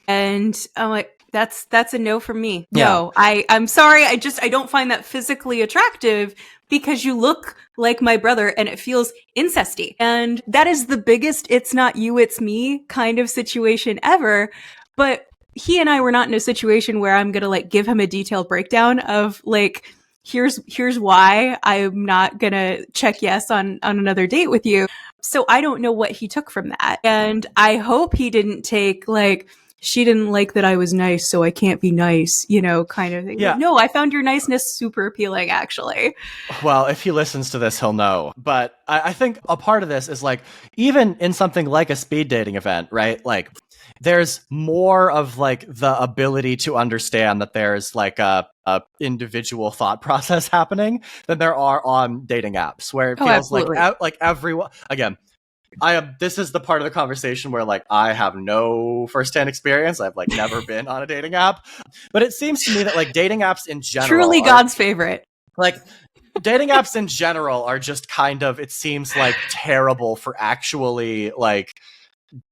And I'm like, that's a no from me. Yeah. No, I'm sorry. I don't find that physically attractive because you look like my brother and it feels incesty. And that is the biggest it's not you, it's me kind of situation ever. But he and I were not in a situation where I'm going to, like, give him a detailed breakdown of, like, here's why I'm not going to check yes on another date with you. So I don't know what he took from that. And I hope he didn't take, like, she didn't like that I was nice, so I can't be nice, kind of thing. Yeah. No, I found your niceness super appealing, actually. Well, if he listens to this, he'll know. But I think a part of this is like, even in something like a speed dating event, right? Like, there's more of like the ability to understand that there's like a individual thought process happening than there are on dating apps, where it feels like everyone, again, this is the part of the conversation where like I have no firsthand experience. I've like never been on a dating app, but it seems to me that like dating apps in general, truly God's favorite. Like, dating apps in general are just kind of, it seems like, terrible for actually like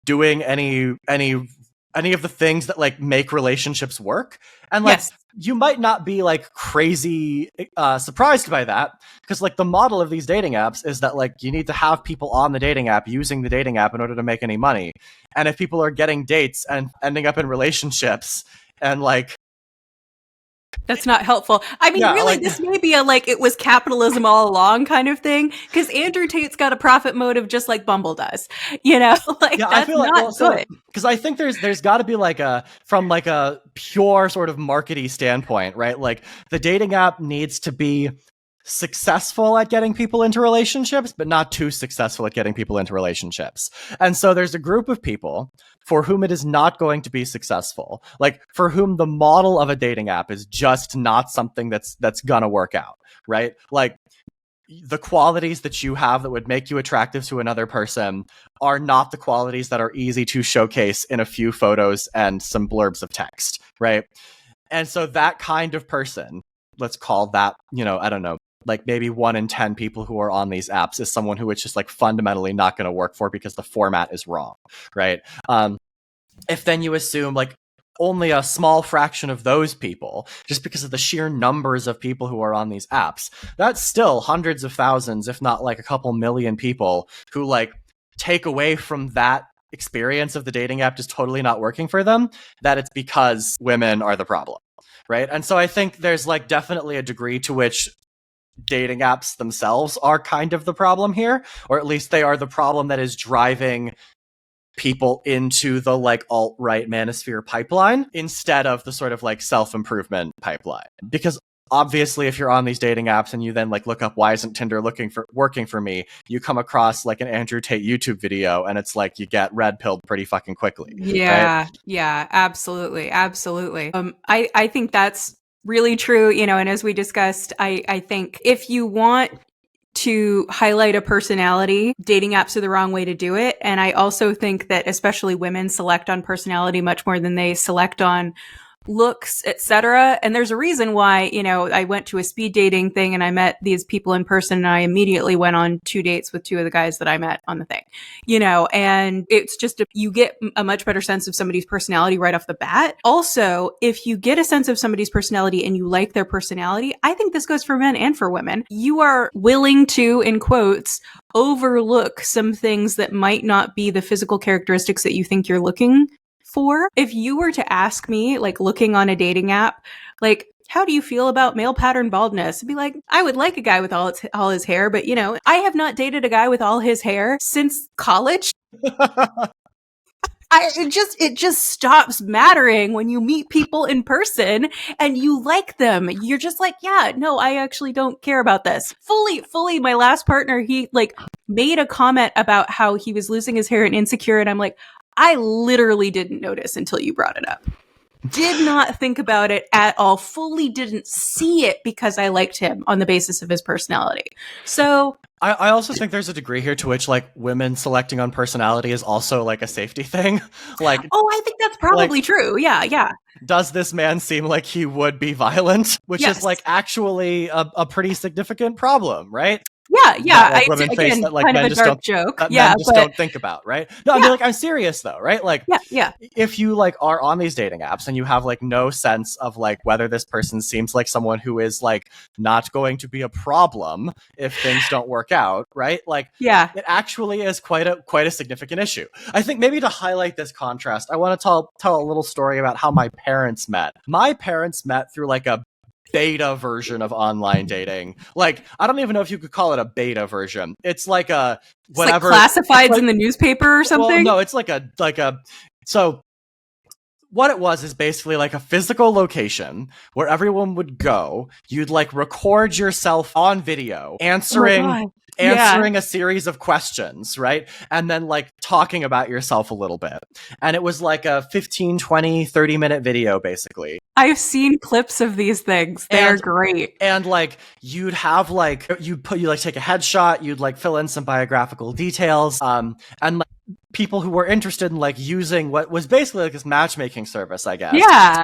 doing any of the things that like make relationships work. And like, yes. You might not be like crazy surprised by that, because like the model of these dating apps is that like you need to have people on the dating app using the dating app in order to make any money. And if people are getting dates and ending up in relationships and like, that's not helpful. I mean, really, like, this may be a like it was capitalism all along kind of thing, because Andrew Tate's got a profit motive just like Bumble does. Like, yeah, that's not good. Because I think there's got to be like from like a pure sort of marketing standpoint, right? Like the dating app needs to be successful at getting people into relationships, but not too successful at getting people into relationships. And so there's a group of people for whom it is not going to be successful, like for whom the model of a dating app is just not something that's gonna work out, right? Like the qualities that you have that would make you attractive to another person are not the qualities that are easy to showcase in a few photos and some blurbs of text, right? And so that kind of person, let's call that, I don't know, like maybe 1 in 10 people who are on these apps is someone who it's just like fundamentally not going to work for because the format is wrong, right? If then you assume like only a small fraction of those people, just because of the sheer numbers of people who are on these apps, that's still hundreds of thousands, if not like a couple million people who like take away from that experience of the dating app just totally not working for them, that it's because women are the problem, right? And so I think there's like definitely a degree to which dating apps themselves are kind of the problem here, or at least they are the problem that is driving people into the like alt-right manosphere pipeline instead of the sort of like self-improvement pipeline. Because obviously if you're on these dating apps and you then like look up why isn't Tinder working for me, you come across like an Andrew Tate YouTube video and it's like you get red pilled pretty fucking quickly. Yeah, right? Yeah, absolutely. I think that's really true, and as we discussed, I think if you want to highlight a personality, dating apps are the wrong way to do it. And I also think that especially women select on personality much more than they select on looks, etc. And there's a reason why, I went to a speed dating thing and I met these people in person and I immediately went on 2 dates with 2 of the guys that I met on the thing, and it's just, you get a much better sense of somebody's personality right off the bat. Also, if you get a sense of somebody's personality and you like their personality, I think this goes for men and for women. You are willing to, in quotes, overlook some things that might not be the physical characteristics that you think you're looking for. If you were to ask me, like looking on a dating app, like, how do you feel about male pattern baldness? I'd be like, I would like a guy with all his hair, but I have not dated a guy with all his hair since college. It just stops mattering when you meet people in person and you like them. You're just like, yeah, no, I actually don't care about this. Fully, my last partner, he like made a comment about how he was losing his hair and insecure, and I'm like, I literally didn't notice until you brought it up. Did not think about it at all. Fully didn't see it because I liked him on the basis of his personality. So I also think there's a degree here to which like women selecting on personality is also like a safety thing. Like, I think that's probably true. Yeah. Does this man seem like he would be violent? Which is like actually a pretty significant problem, right? Yeah. Like, women face that like men just don't joke. Men just don't think about, right? No, I mean, like, I'm serious though, right? Like, if you like are on these dating apps and you have like no sense of like whether this person seems like someone who is like not going to be a problem if things don't work out, right? Like, it actually is quite a significant issue. I think maybe to highlight this contrast, I want to tell a little story about how my parents met. My parents met through like a beta version of online dating. Like, I don't even know if you could call it a beta version. It's like a whatever, it's like classifieds in the newspaper or something. Well, no, it's like a so what it was is basically like a physical location where everyone would go. You'd like record yourself on video answering a series of questions, right? And then like talking about yourself a little bit. And it was like a 15, 20, 30-minute video basically. I've seen clips of these things. They're great. And like you'd have like you like take a headshot, you'd like fill in some biographical details, and like people who were interested in like using what was basically like this matchmaking service, I guess. Yeah.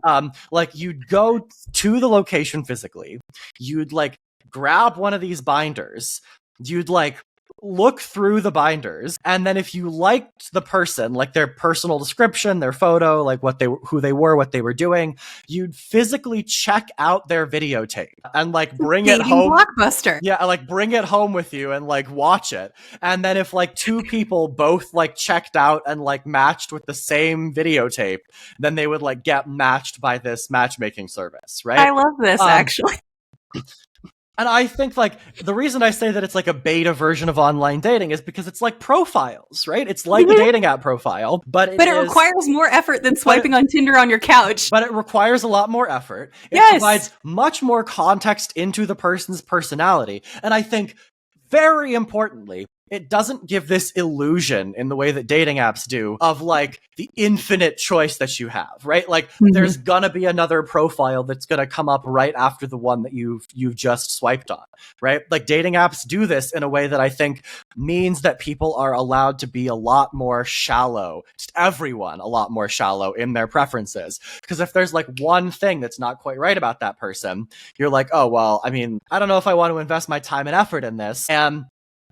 Like you'd go to the location physically, you'd like grab one of these binders, you'd like look through the binders, and then if you liked the person, like their personal description, their photo, like who they were, what they were doing, you'd physically check out their videotape and like bring it home. Blockbuster. Yeah, like bring it home with you and like watch it. And then if like two people both like checked out and like matched with the same videotape, then they would like get matched by this matchmaking service, right? I love this actually. And I think, like, the reason I say that it's like a beta version of online dating is because it's like profiles, right? It's like a dating app profile, but it requires more effort than swiping on Tinder on your couch. But it requires a lot more effort. It provides much more context into the person's personality. And I think, very importantly, it doesn't give this illusion in the way that dating apps do of like the infinite choice that you have, right? Like there's gonna be another profile that's gonna come up right after the one that you've just swiped on, right? Like dating apps do this in a way that I think means that people are allowed to be a lot more shallow, just everyone a lot more shallow in their preferences. Because if there's like one thing that's not quite right about that person, you're like, oh, well, I mean, I don't know if I want to invest my time and effort in this. And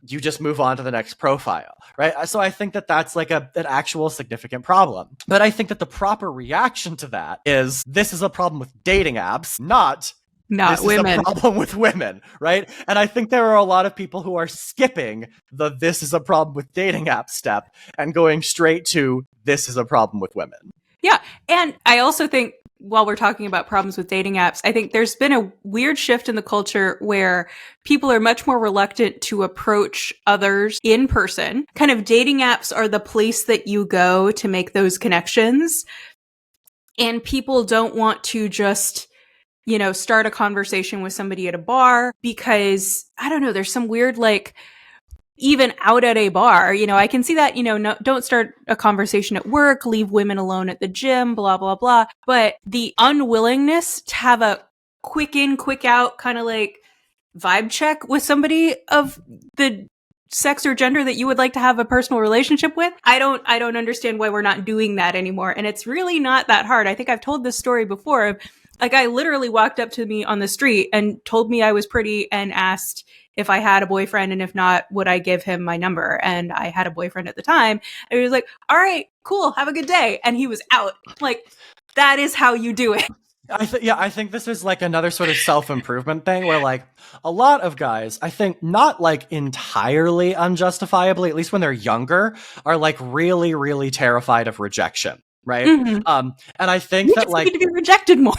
you just move on to the next profile, right? So I think that that's like an actual significant problem. But I think that the proper reaction to that is this is a problem with dating apps, not this women. Is a problem with women, right? And I think there are a lot of people who are skipping the this is a problem with dating app step and going straight to this is a problem with women. Yeah. And I also think while we're talking about problems with dating apps, I think there's been a weird shift in the culture where people are much more reluctant to approach others in person. Kind of dating apps are the place that you go to make those connections. And people don't want to just, you know, start a conversation with somebody at a bar because, I don't know, there's some weird like, even out at a bar, you know, I can see that, you know, no, don't start a conversation at work, leave women alone at the gym, blah, blah, blah. But the unwillingness to have a quick in, quick out kind of like vibe check with somebody of the sex or gender that you would like to have a personal relationship with. I don't understand why we're not doing that anymore. And it's really not that hard. I think I've told this story before of a guy literally walked up to me on the street and told me I was pretty and asked if I had a boyfriend, and if not, would I give him my number? And I had a boyfriend at the time. And he was like, all right, cool, have a good day. And he was out. Like, that is how you do it. I think this is like another sort of self-improvement thing where like a lot of guys, I think not like entirely unjustifiably, at least when they're younger, are like really, really terrified of rejection. Right. And I think that like need to be rejected more.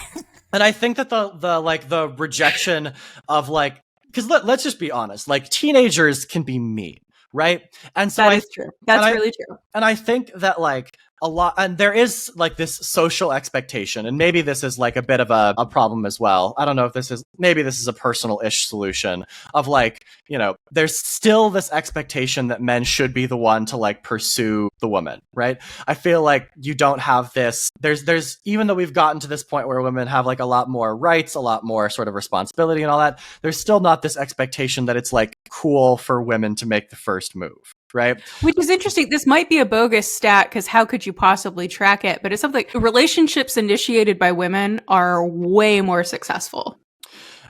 And I think that the rejection of like, because let's just be honest, like teenagers can be mean, right? And so that is true. That's really true. And I think that like a lot, and there is like this social expectation, and maybe this is like a bit of a problem as well. I don't know if maybe this is a personal-ish solution of like, you know, there's still this expectation that men should be the one to like pursue the woman, right? I feel like you don't have this, there's, even though we've gotten to this point where women have like a lot more rights, a lot more sort of responsibility and all that, there's still not this expectation that it's like cool for women to make the first move. Right. Which is interesting. This might be a bogus stat because how could you possibly track it? But it's something relationships initiated by women are way more successful.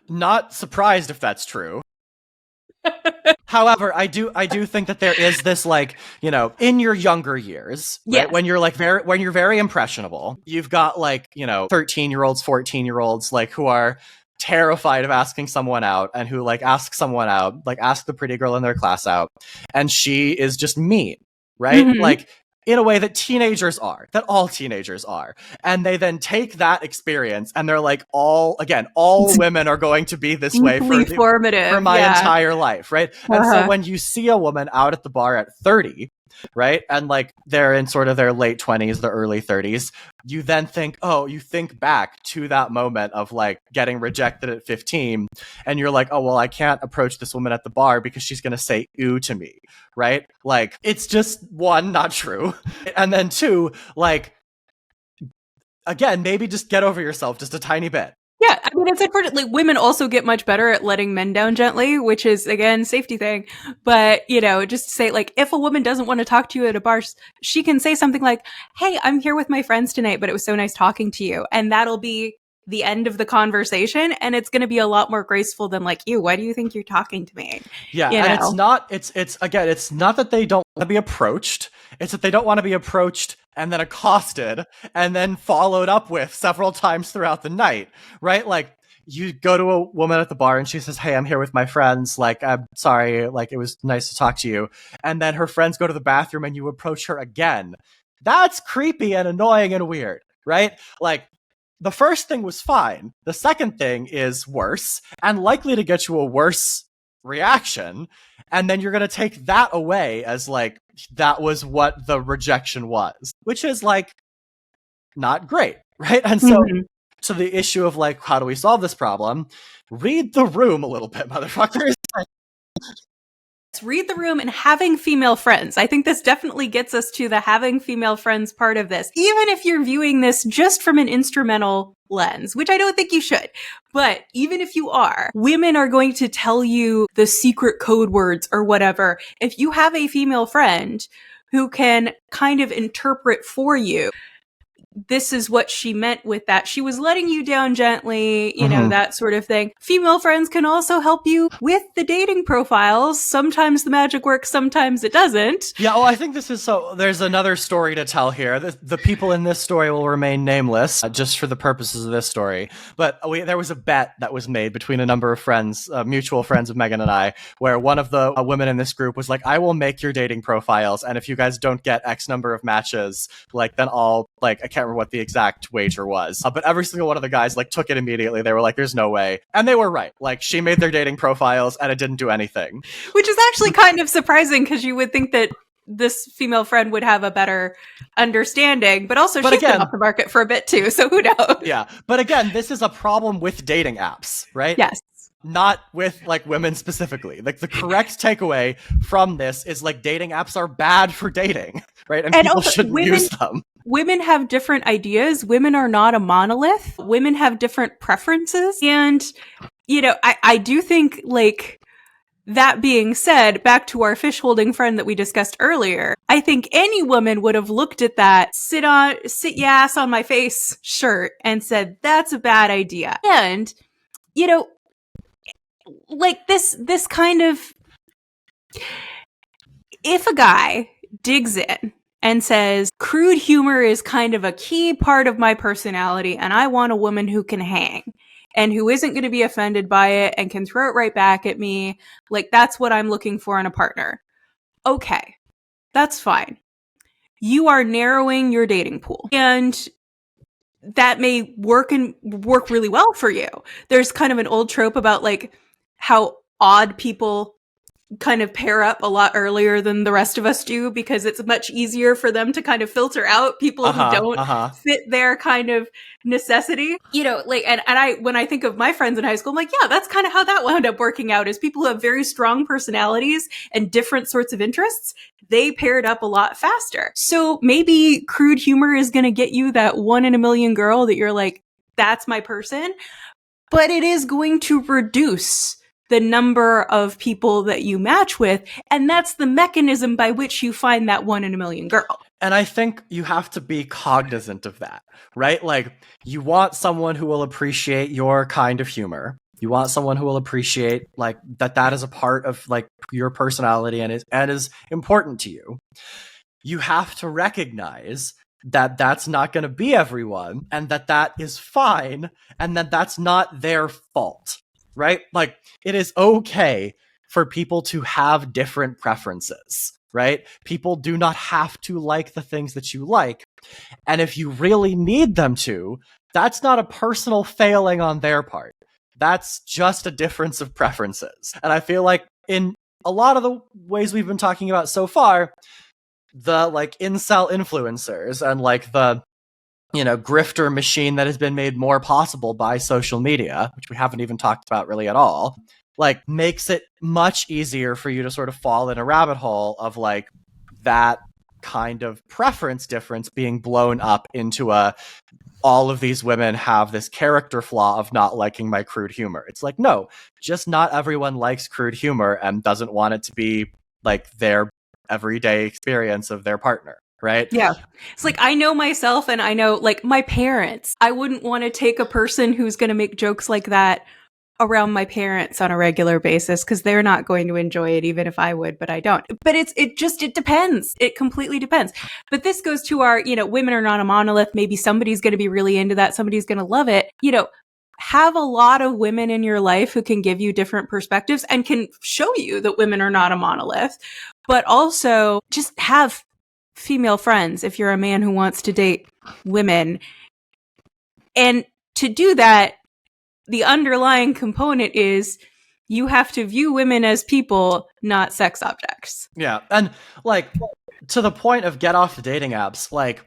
Not surprised if that's true. However, I do think that there is this like, you know, in your younger years, right, when you're very impressionable, you've got like, you know, 13-year-olds, 14-year-olds like who are terrified of asking someone out and who like ask someone out, like ask the pretty girl in their class out, and she is just mean, right? Like in a way that teenagers are, that all teenagers are. And they then take that experience and they're like, all women are going to be this way for my entire life, right? And so when you see a woman out at the bar at 30, right? And like they're in sort of their late 20s, the early 30s. You then think, oh, you think back to that moment of like getting rejected at 15, and you're like, oh, well, I can't approach this woman at the bar because she's going to say ooh to me, right? Like, it's just one, not true. And then two, like, again, maybe just get over yourself just a tiny bit. Yeah, I mean, it's important. Like, women also get much better at letting men down gently, which is, again, safety thing. But, you know, just to say, like, if a woman doesn't want to talk to you at a bar, she can say something like, hey, I'm here with my friends tonight, but it was so nice talking to you. And that'll be the end of the conversation. And it's going to be a lot more graceful than like, you, why do you think you're talking to me? Yeah. You And know? it's not that they don't want to be approached. It's that they don't want to be approached and then accosted and then followed up with several times throughout the night, right? Like, you go to a woman at the bar and she says, hey, I'm here with my friends. Like, I'm sorry. Like, it was nice to talk to you. And then her friends go to the bathroom and you approach her again. That's creepy and annoying and weird, right? Like, the first thing was fine. The second thing is worse and likely to get you a worse reaction. And then you're going to take that away as like, that was what the rejection was, which is like not great, right? And so, so the issue of like, how do we solve this problem? Read the room a little bit, motherfuckers. Read the room and having female friends. I think this definitely gets us to the having female friends part of this. Even if you're viewing this just from an instrumental lens, which I don't think you should. But even if you are, women are going to tell you the secret code words or whatever. If you have a female friend who can kind of interpret for you, this is what she meant with that. She was letting you down gently, you know, that sort of thing. Female friends can also help you with the dating profiles. Sometimes the magic works, sometimes it doesn't. Yeah, well, I think this is so. There's another story to tell here. The people in this story will remain nameless just for the purposes of this story. But there was a bet that was made between a number of friends, mutual friends of Megan and I, where one of the women in this group was like, I will make your dating profiles. And if you guys don't get X number of matches, like, then I'll, like, I can't remember what the exact wager was. But every single one of the guys, like, took it immediately. They were like, there's no way. And they were right. Like, she made their dating profiles and it didn't do anything. Which is actually kind of surprising because you would think that this female friend would have a better understanding, but also she's been off the market for a bit too, so who knows? Yeah, but again, this is a problem with dating apps, right? Yes. Not with, like, women specifically. Like, the correct takeaway from this is, like, dating apps are bad for dating, right? And people also, shouldn't use them. Women have different ideas. Women are not a monolith. Women have different preferences. And, you know, I do think, like, that being said, back to our fish holding friend that we discussed earlier, I think any woman would have looked at that sit your ass on my face shirt and said, that's a bad idea. And, you know, like this kind of, if a guy digs in and says, crude humor is kind of a key part of my personality and I want a woman who can hang and who isn't going to be offended by it and can throw it right back at me. Like, that's what I'm looking for in a partner. Okay, that's fine. You are narrowing your dating pool. And that may work really well for you. There's kind of an old trope about, like, how odd people kind of pair up a lot earlier than the rest of us do because it's much easier for them to kind of filter out people who don't fit their kind of necessity. You know, like, and I, when I think of my friends in high school, I'm like, yeah, that's kind of how that wound up working out, is people who have very strong personalities and different sorts of interests. They paired up a lot faster. So maybe crude humor is going to get you that 1 in a million girl that you're like, that's my person. But it is going to reduce the number of people that you match with. And that's the mechanism by which you find that 1 in a million girl. And I think you have to be cognizant of that, right? Like, you want someone who will appreciate your kind of humor. You want someone who will appreciate, like, that is a part of, like, your personality and is important to you. You have to recognize that that's not going to be everyone, and that is fine, and that that's not their fault. Right? Like, it is okay for people to have different preferences, right? People do not have to like the things that you like. And if you really need them to, that's not a personal failing on their part. That's just a difference of preferences. And I feel like in a lot of the ways we've been talking about so far, the like incel influencers and like the grifter machine that has been made more possible by social media, which we haven't even talked about really at all, like makes it much easier for you to sort of fall in a rabbit hole of like that kind of preference difference being blown up into all of these women have this character flaw of not liking my crude humor. It's like, no, just not everyone likes crude humor and doesn't want it to be like their everyday experience of their partner. Right? Yeah. It's like, I know myself and I know like my parents. I wouldn't want to take a person who's going to make jokes like that around my parents on a regular basis because they're not going to enjoy it even if I would, but I don't. But it depends. It completely depends. But this goes to our, women are not a monolith. Maybe somebody's going to be really into that. Somebody's going to love it. Have a lot of women in your life who can give you different perspectives and can show you that women are not a monolith, but also just have female friends if you're a man who wants to date women. And to do that, the underlying component is you have to view women as people, not sex objects. Yeah. And like to the point of get off the dating apps, like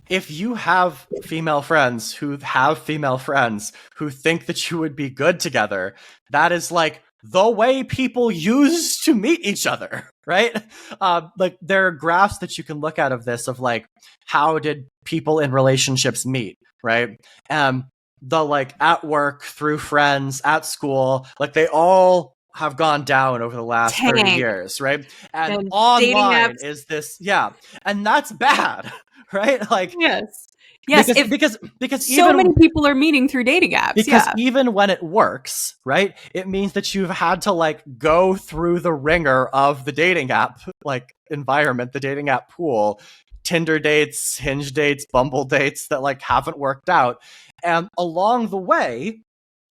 if you have female friends who have female friends who think that you would be good together, that is like the way people used to meet each other, right? Like there are graphs that you can look at of this, of like, how did people in relationships meet, right? The like at work, through friends, at school, like they all have gone down over the last 30 years, right? And online is this, and that's bad, right? Like, yes. Because so many people are meeting through dating apps. Because even when it works, right, it means that you've had to like go through the ringer of the dating app like environment, the dating app pool, Tinder dates, Hinge dates, Bumble dates that like haven't worked out. And along the way,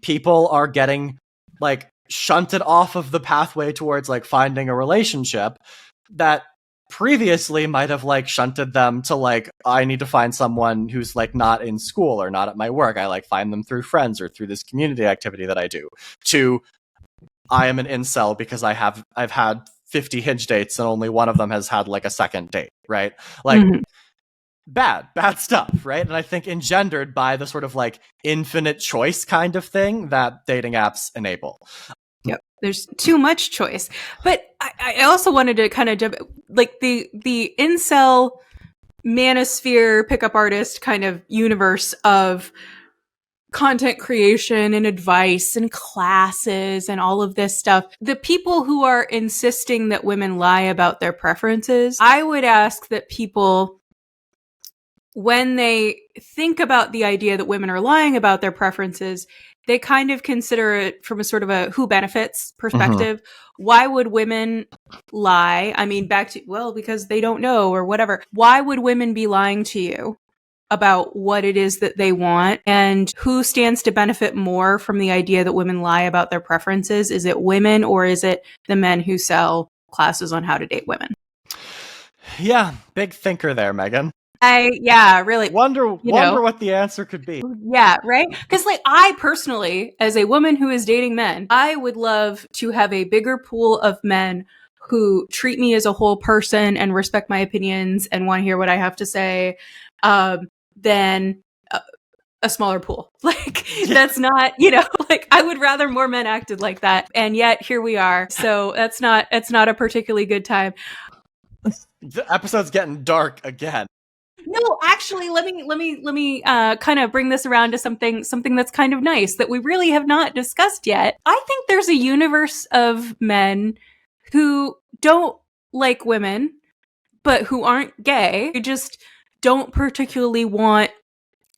people are getting like shunted off of the pathway towards like finding a relationship that previously might have like shunted them to like, I need to find someone who's like not in school or not at my work. I like find them through friends or through this community activity that I do, to I am an incel because I've had 50 Hinge dates and only one of them has had like a second date, right? Like bad stuff, right? And I think engendered by the sort of like infinite choice kind of thing that dating apps enable. Yep. There's too much choice. But I also wanted to kind of jump, like the incel manosphere pickup artist kind of universe of content creation and advice and classes and all of this stuff. The people who are insisting that women lie about their preferences, I would ask that people, when they think about the idea that women are lying about their preferences, they kind of consider it from a sort of a who benefits perspective. Why would women lie? I mean, because they don't know or whatever. Why would women be lying to you about what it is that they want? And who stands to benefit more from the idea that women lie about their preferences? Is it women or is it the men who sell classes on how to date women? Yeah, big thinker there, Megan. Really wonder what the answer could be. Yeah, right? Because like I personally, as a woman who is dating men, I would love to have a bigger pool of men who treat me as a whole person and respect my opinions and want to hear what I have to say, than a smaller pool. Like that's not, like I would rather more men acted like that. And yet here we are. So it's not a particularly good time. The episode's getting dark again. No, actually, let me kind of bring this around to something that's kind of nice that we really have not discussed yet. I think there's a universe of men who don't like women, but who aren't gay. Who just don't particularly want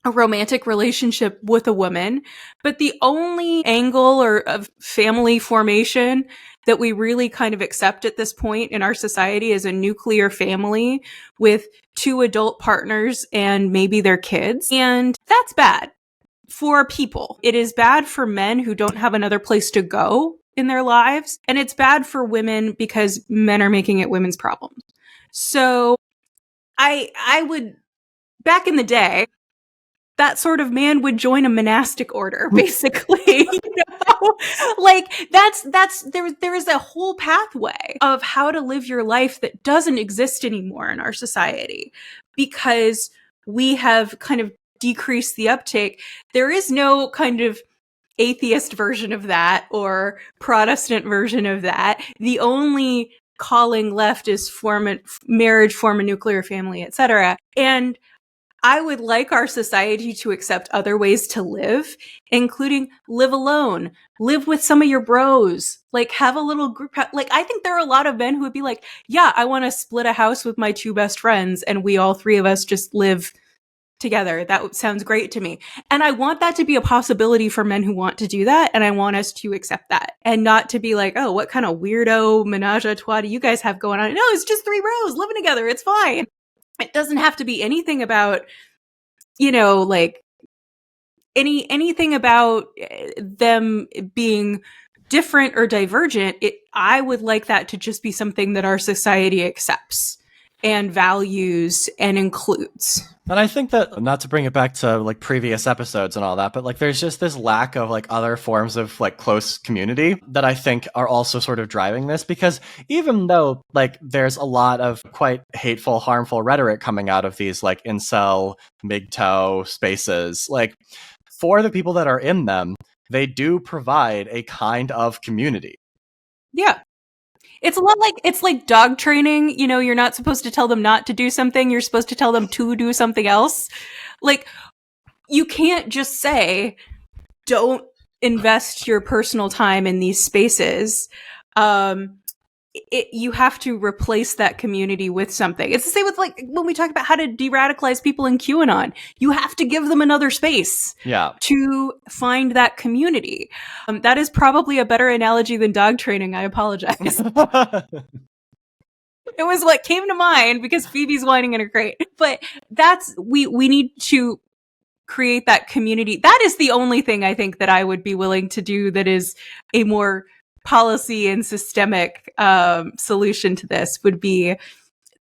a romantic relationship with a woman. But the only angle or of family formation that we really kind of accept at this point in our society is a nuclear family with 2 adult partners and maybe their kids. And that's bad for people. It is bad for men who don't have another place to go in their lives. And it's bad for women because men are making it women's problems. So I would, back in the day, that sort of man would join a monastic order, basically. Like there is a whole pathway of how to live your life that doesn't exist anymore in our society because we have kind of decreased the uptake. There is no kind of atheist version of that or Protestant version of that. The only calling left is marriage, form a nuclear family, etc. And I would like our society to accept other ways to live, including live alone, live with some of your bros, like have a little group. Like, I think there are a lot of men who would be like, yeah, I want to split a house with my two best friends and we all three of us just live together. That sounds great to me. And I want that to be a possibility for men who want to do that. And I want us to accept that and not to be like, oh, what kind of weirdo menage a trois do you guys have going on? No, it's just three bros living together. It's fine. It doesn't have to be anything about, like anything about them being different or divergent. I would like that to just be something that our society accepts and values and includes. And I think that, not to bring it back to like previous episodes and all that, but like there's just this lack of like other forms of like close community that I think are also sort of driving this, because even though like there's a lot of quite hateful, harmful rhetoric coming out of these like incel, MGTOW spaces, like for the people that are in them, they do provide a kind of community. Yeah. It's a lot like, it's like dog training. You're not supposed to tell them not to do something. You're supposed to tell them to do something else. Like, you can't just say, don't invest your personal time in these spaces. You have to replace that community with something. It's the same with like when we talk about how to de-radicalize people in QAnon. You have to give them another space to find that community. That is probably a better analogy than dog training. I apologize. It was what came to mind because Phoebe's whining in her crate. But we need to create that community. That is the only thing I think that I would be willing to do that is a more policy and systemic solution to this, would be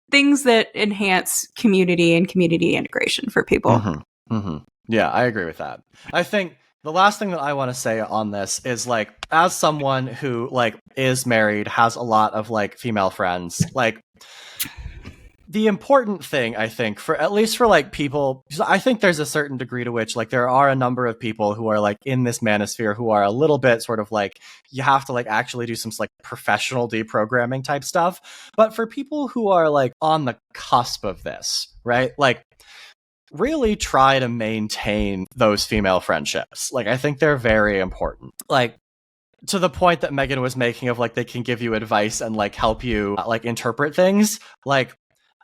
things that enhance community and community integration for people. Mm-hmm. Mm-hmm. Yeah, I agree with that. I think the last thing that I want to say on this is like, as someone who like is married, has a lot of like female friends, like the important thing, I think, for at least for like people, I think there's a certain degree to which like there are a number of people who are like in this manosphere who are a little bit sort of like, you have to like actually do some like professional deprogramming type stuff. But for people who are like on the cusp of this, right? Like really try to maintain those female friendships. Like I think they're very important. Like, to the point that Megan was making of like, they can give you advice and like help you like interpret things. Like,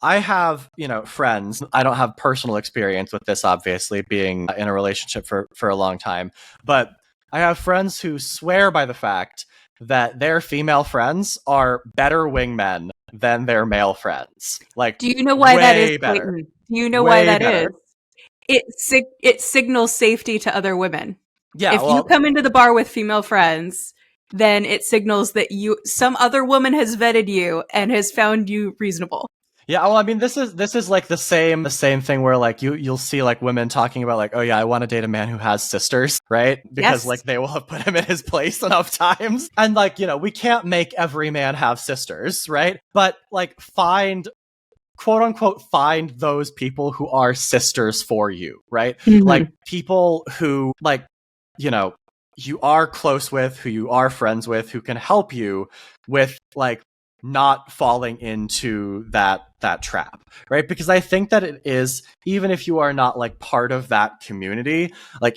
I have, friends. I don't have personal experience with this, obviously, being in a relationship for a long time. But I have friends who swear by the fact that their female friends are better wingmen than their male friends. Like, do you know why that is, better. Clayton? Do you know why that is? It signals safety to other women. Yeah. If you come into the bar with female friends, then it signals that some other woman has vetted you and has found you reasonable. Yeah, well, I mean, this is like the same thing where like you'll see like women talking about like, oh yeah, I want to date a man who has sisters, right? Because like they will have put him in his place enough times. And like, we can't make every man have sisters, right? But like quote unquote find those people who are sisters for you, right? Mm-hmm. Like people who like, you are close with, who you are friends with, who can help you with like not falling into that trap, right? Because I think that it is, even if you are not like part of that community, like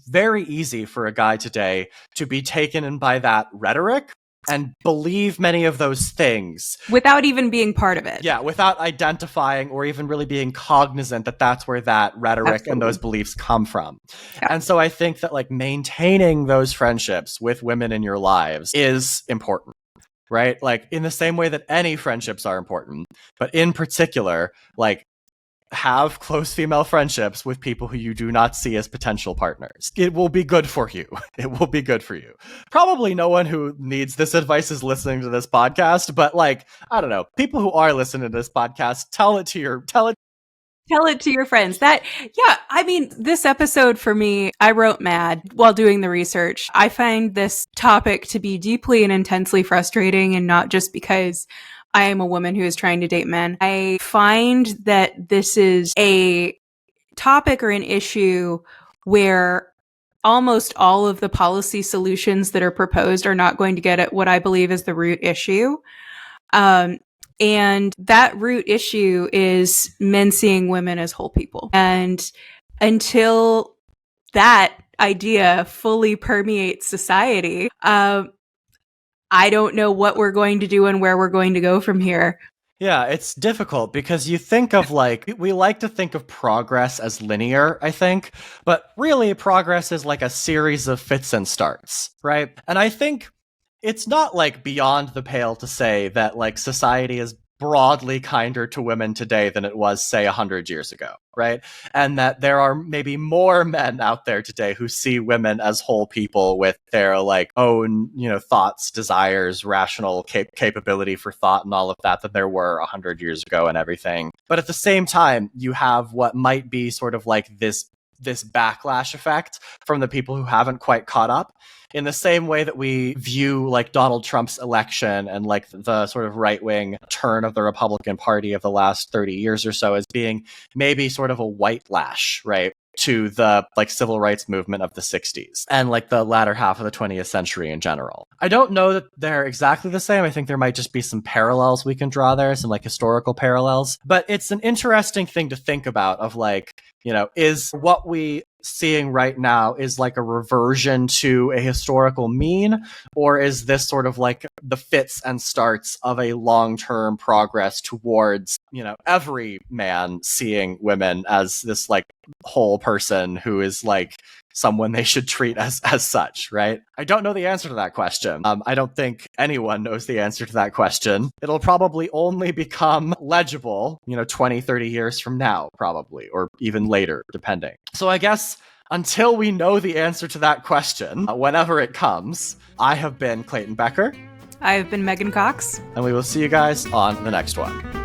very easy for a guy today to be taken in by that rhetoric and believe many of those things without even being part of it. Yeah, without identifying or even really being cognizant that that's where that rhetoric and those beliefs come from. Yeah. And so I think that like maintaining those friendships with women in your lives is important. Right? Like in the same way that any friendships are important, but in particular, like have close female friendships with people who you do not see as potential partners. It will be good for you. It will be good for you. Probably no one who needs this advice is listening to this podcast, but like, I don't know, people who are listening to this podcast, tell it Tell it to your friends. I mean, this episode for me, I wrote mad while doing the research. I find this topic to be deeply and intensely frustrating, and not just because I am a woman who is trying to date men. I find that this is a topic or an issue where almost all of the policy solutions that are proposed are not going to get at what I believe is the root issue. And that root issue is men seeing women as whole people. And until that idea fully permeates society, I don't know what we're going to do and where we're going to go from here. Yeah, it's difficult because you think of we like to think of progress as linear, I think, but really progress is like a series of fits and starts, right? And I think it's not beyond the pale to say that society is broadly kinder to women today than it was, say, 100 years ago, right? And that there are maybe more men out there today who see women as whole people with their own, thoughts, desires, rational capability for thought and all of that than there were 100 years ago and everything. But at the same time, you have what might be sort of this backlash effect from the people who haven't quite caught up, in the same way that we view Donald Trump's election and the sort of right-wing turn of the Republican Party of the last 30 years or so as being maybe sort of a white lash, right, to the civil rights movement of the 60s and the latter half of the 20th century in general. I don't know that they're exactly the same. I think there might just be some parallels we can draw there, some historical parallels. But it's an interesting thing to think about of is what we seeing right now is a reversion to a historical mean, or is this sort of the fits and starts of a long-term progress towards every man seeing women as this whole person who is someone they should treat as such, right? I don't know the answer to that question. I don't think anyone knows the answer to that question. It'll probably only become legible, 20, 30 years from now, probably, or even later, depending. So I guess until we know the answer to that question, whenever it comes, I have been Clayton Becker. I have been Megan Cox. And we will see you guys on the next one.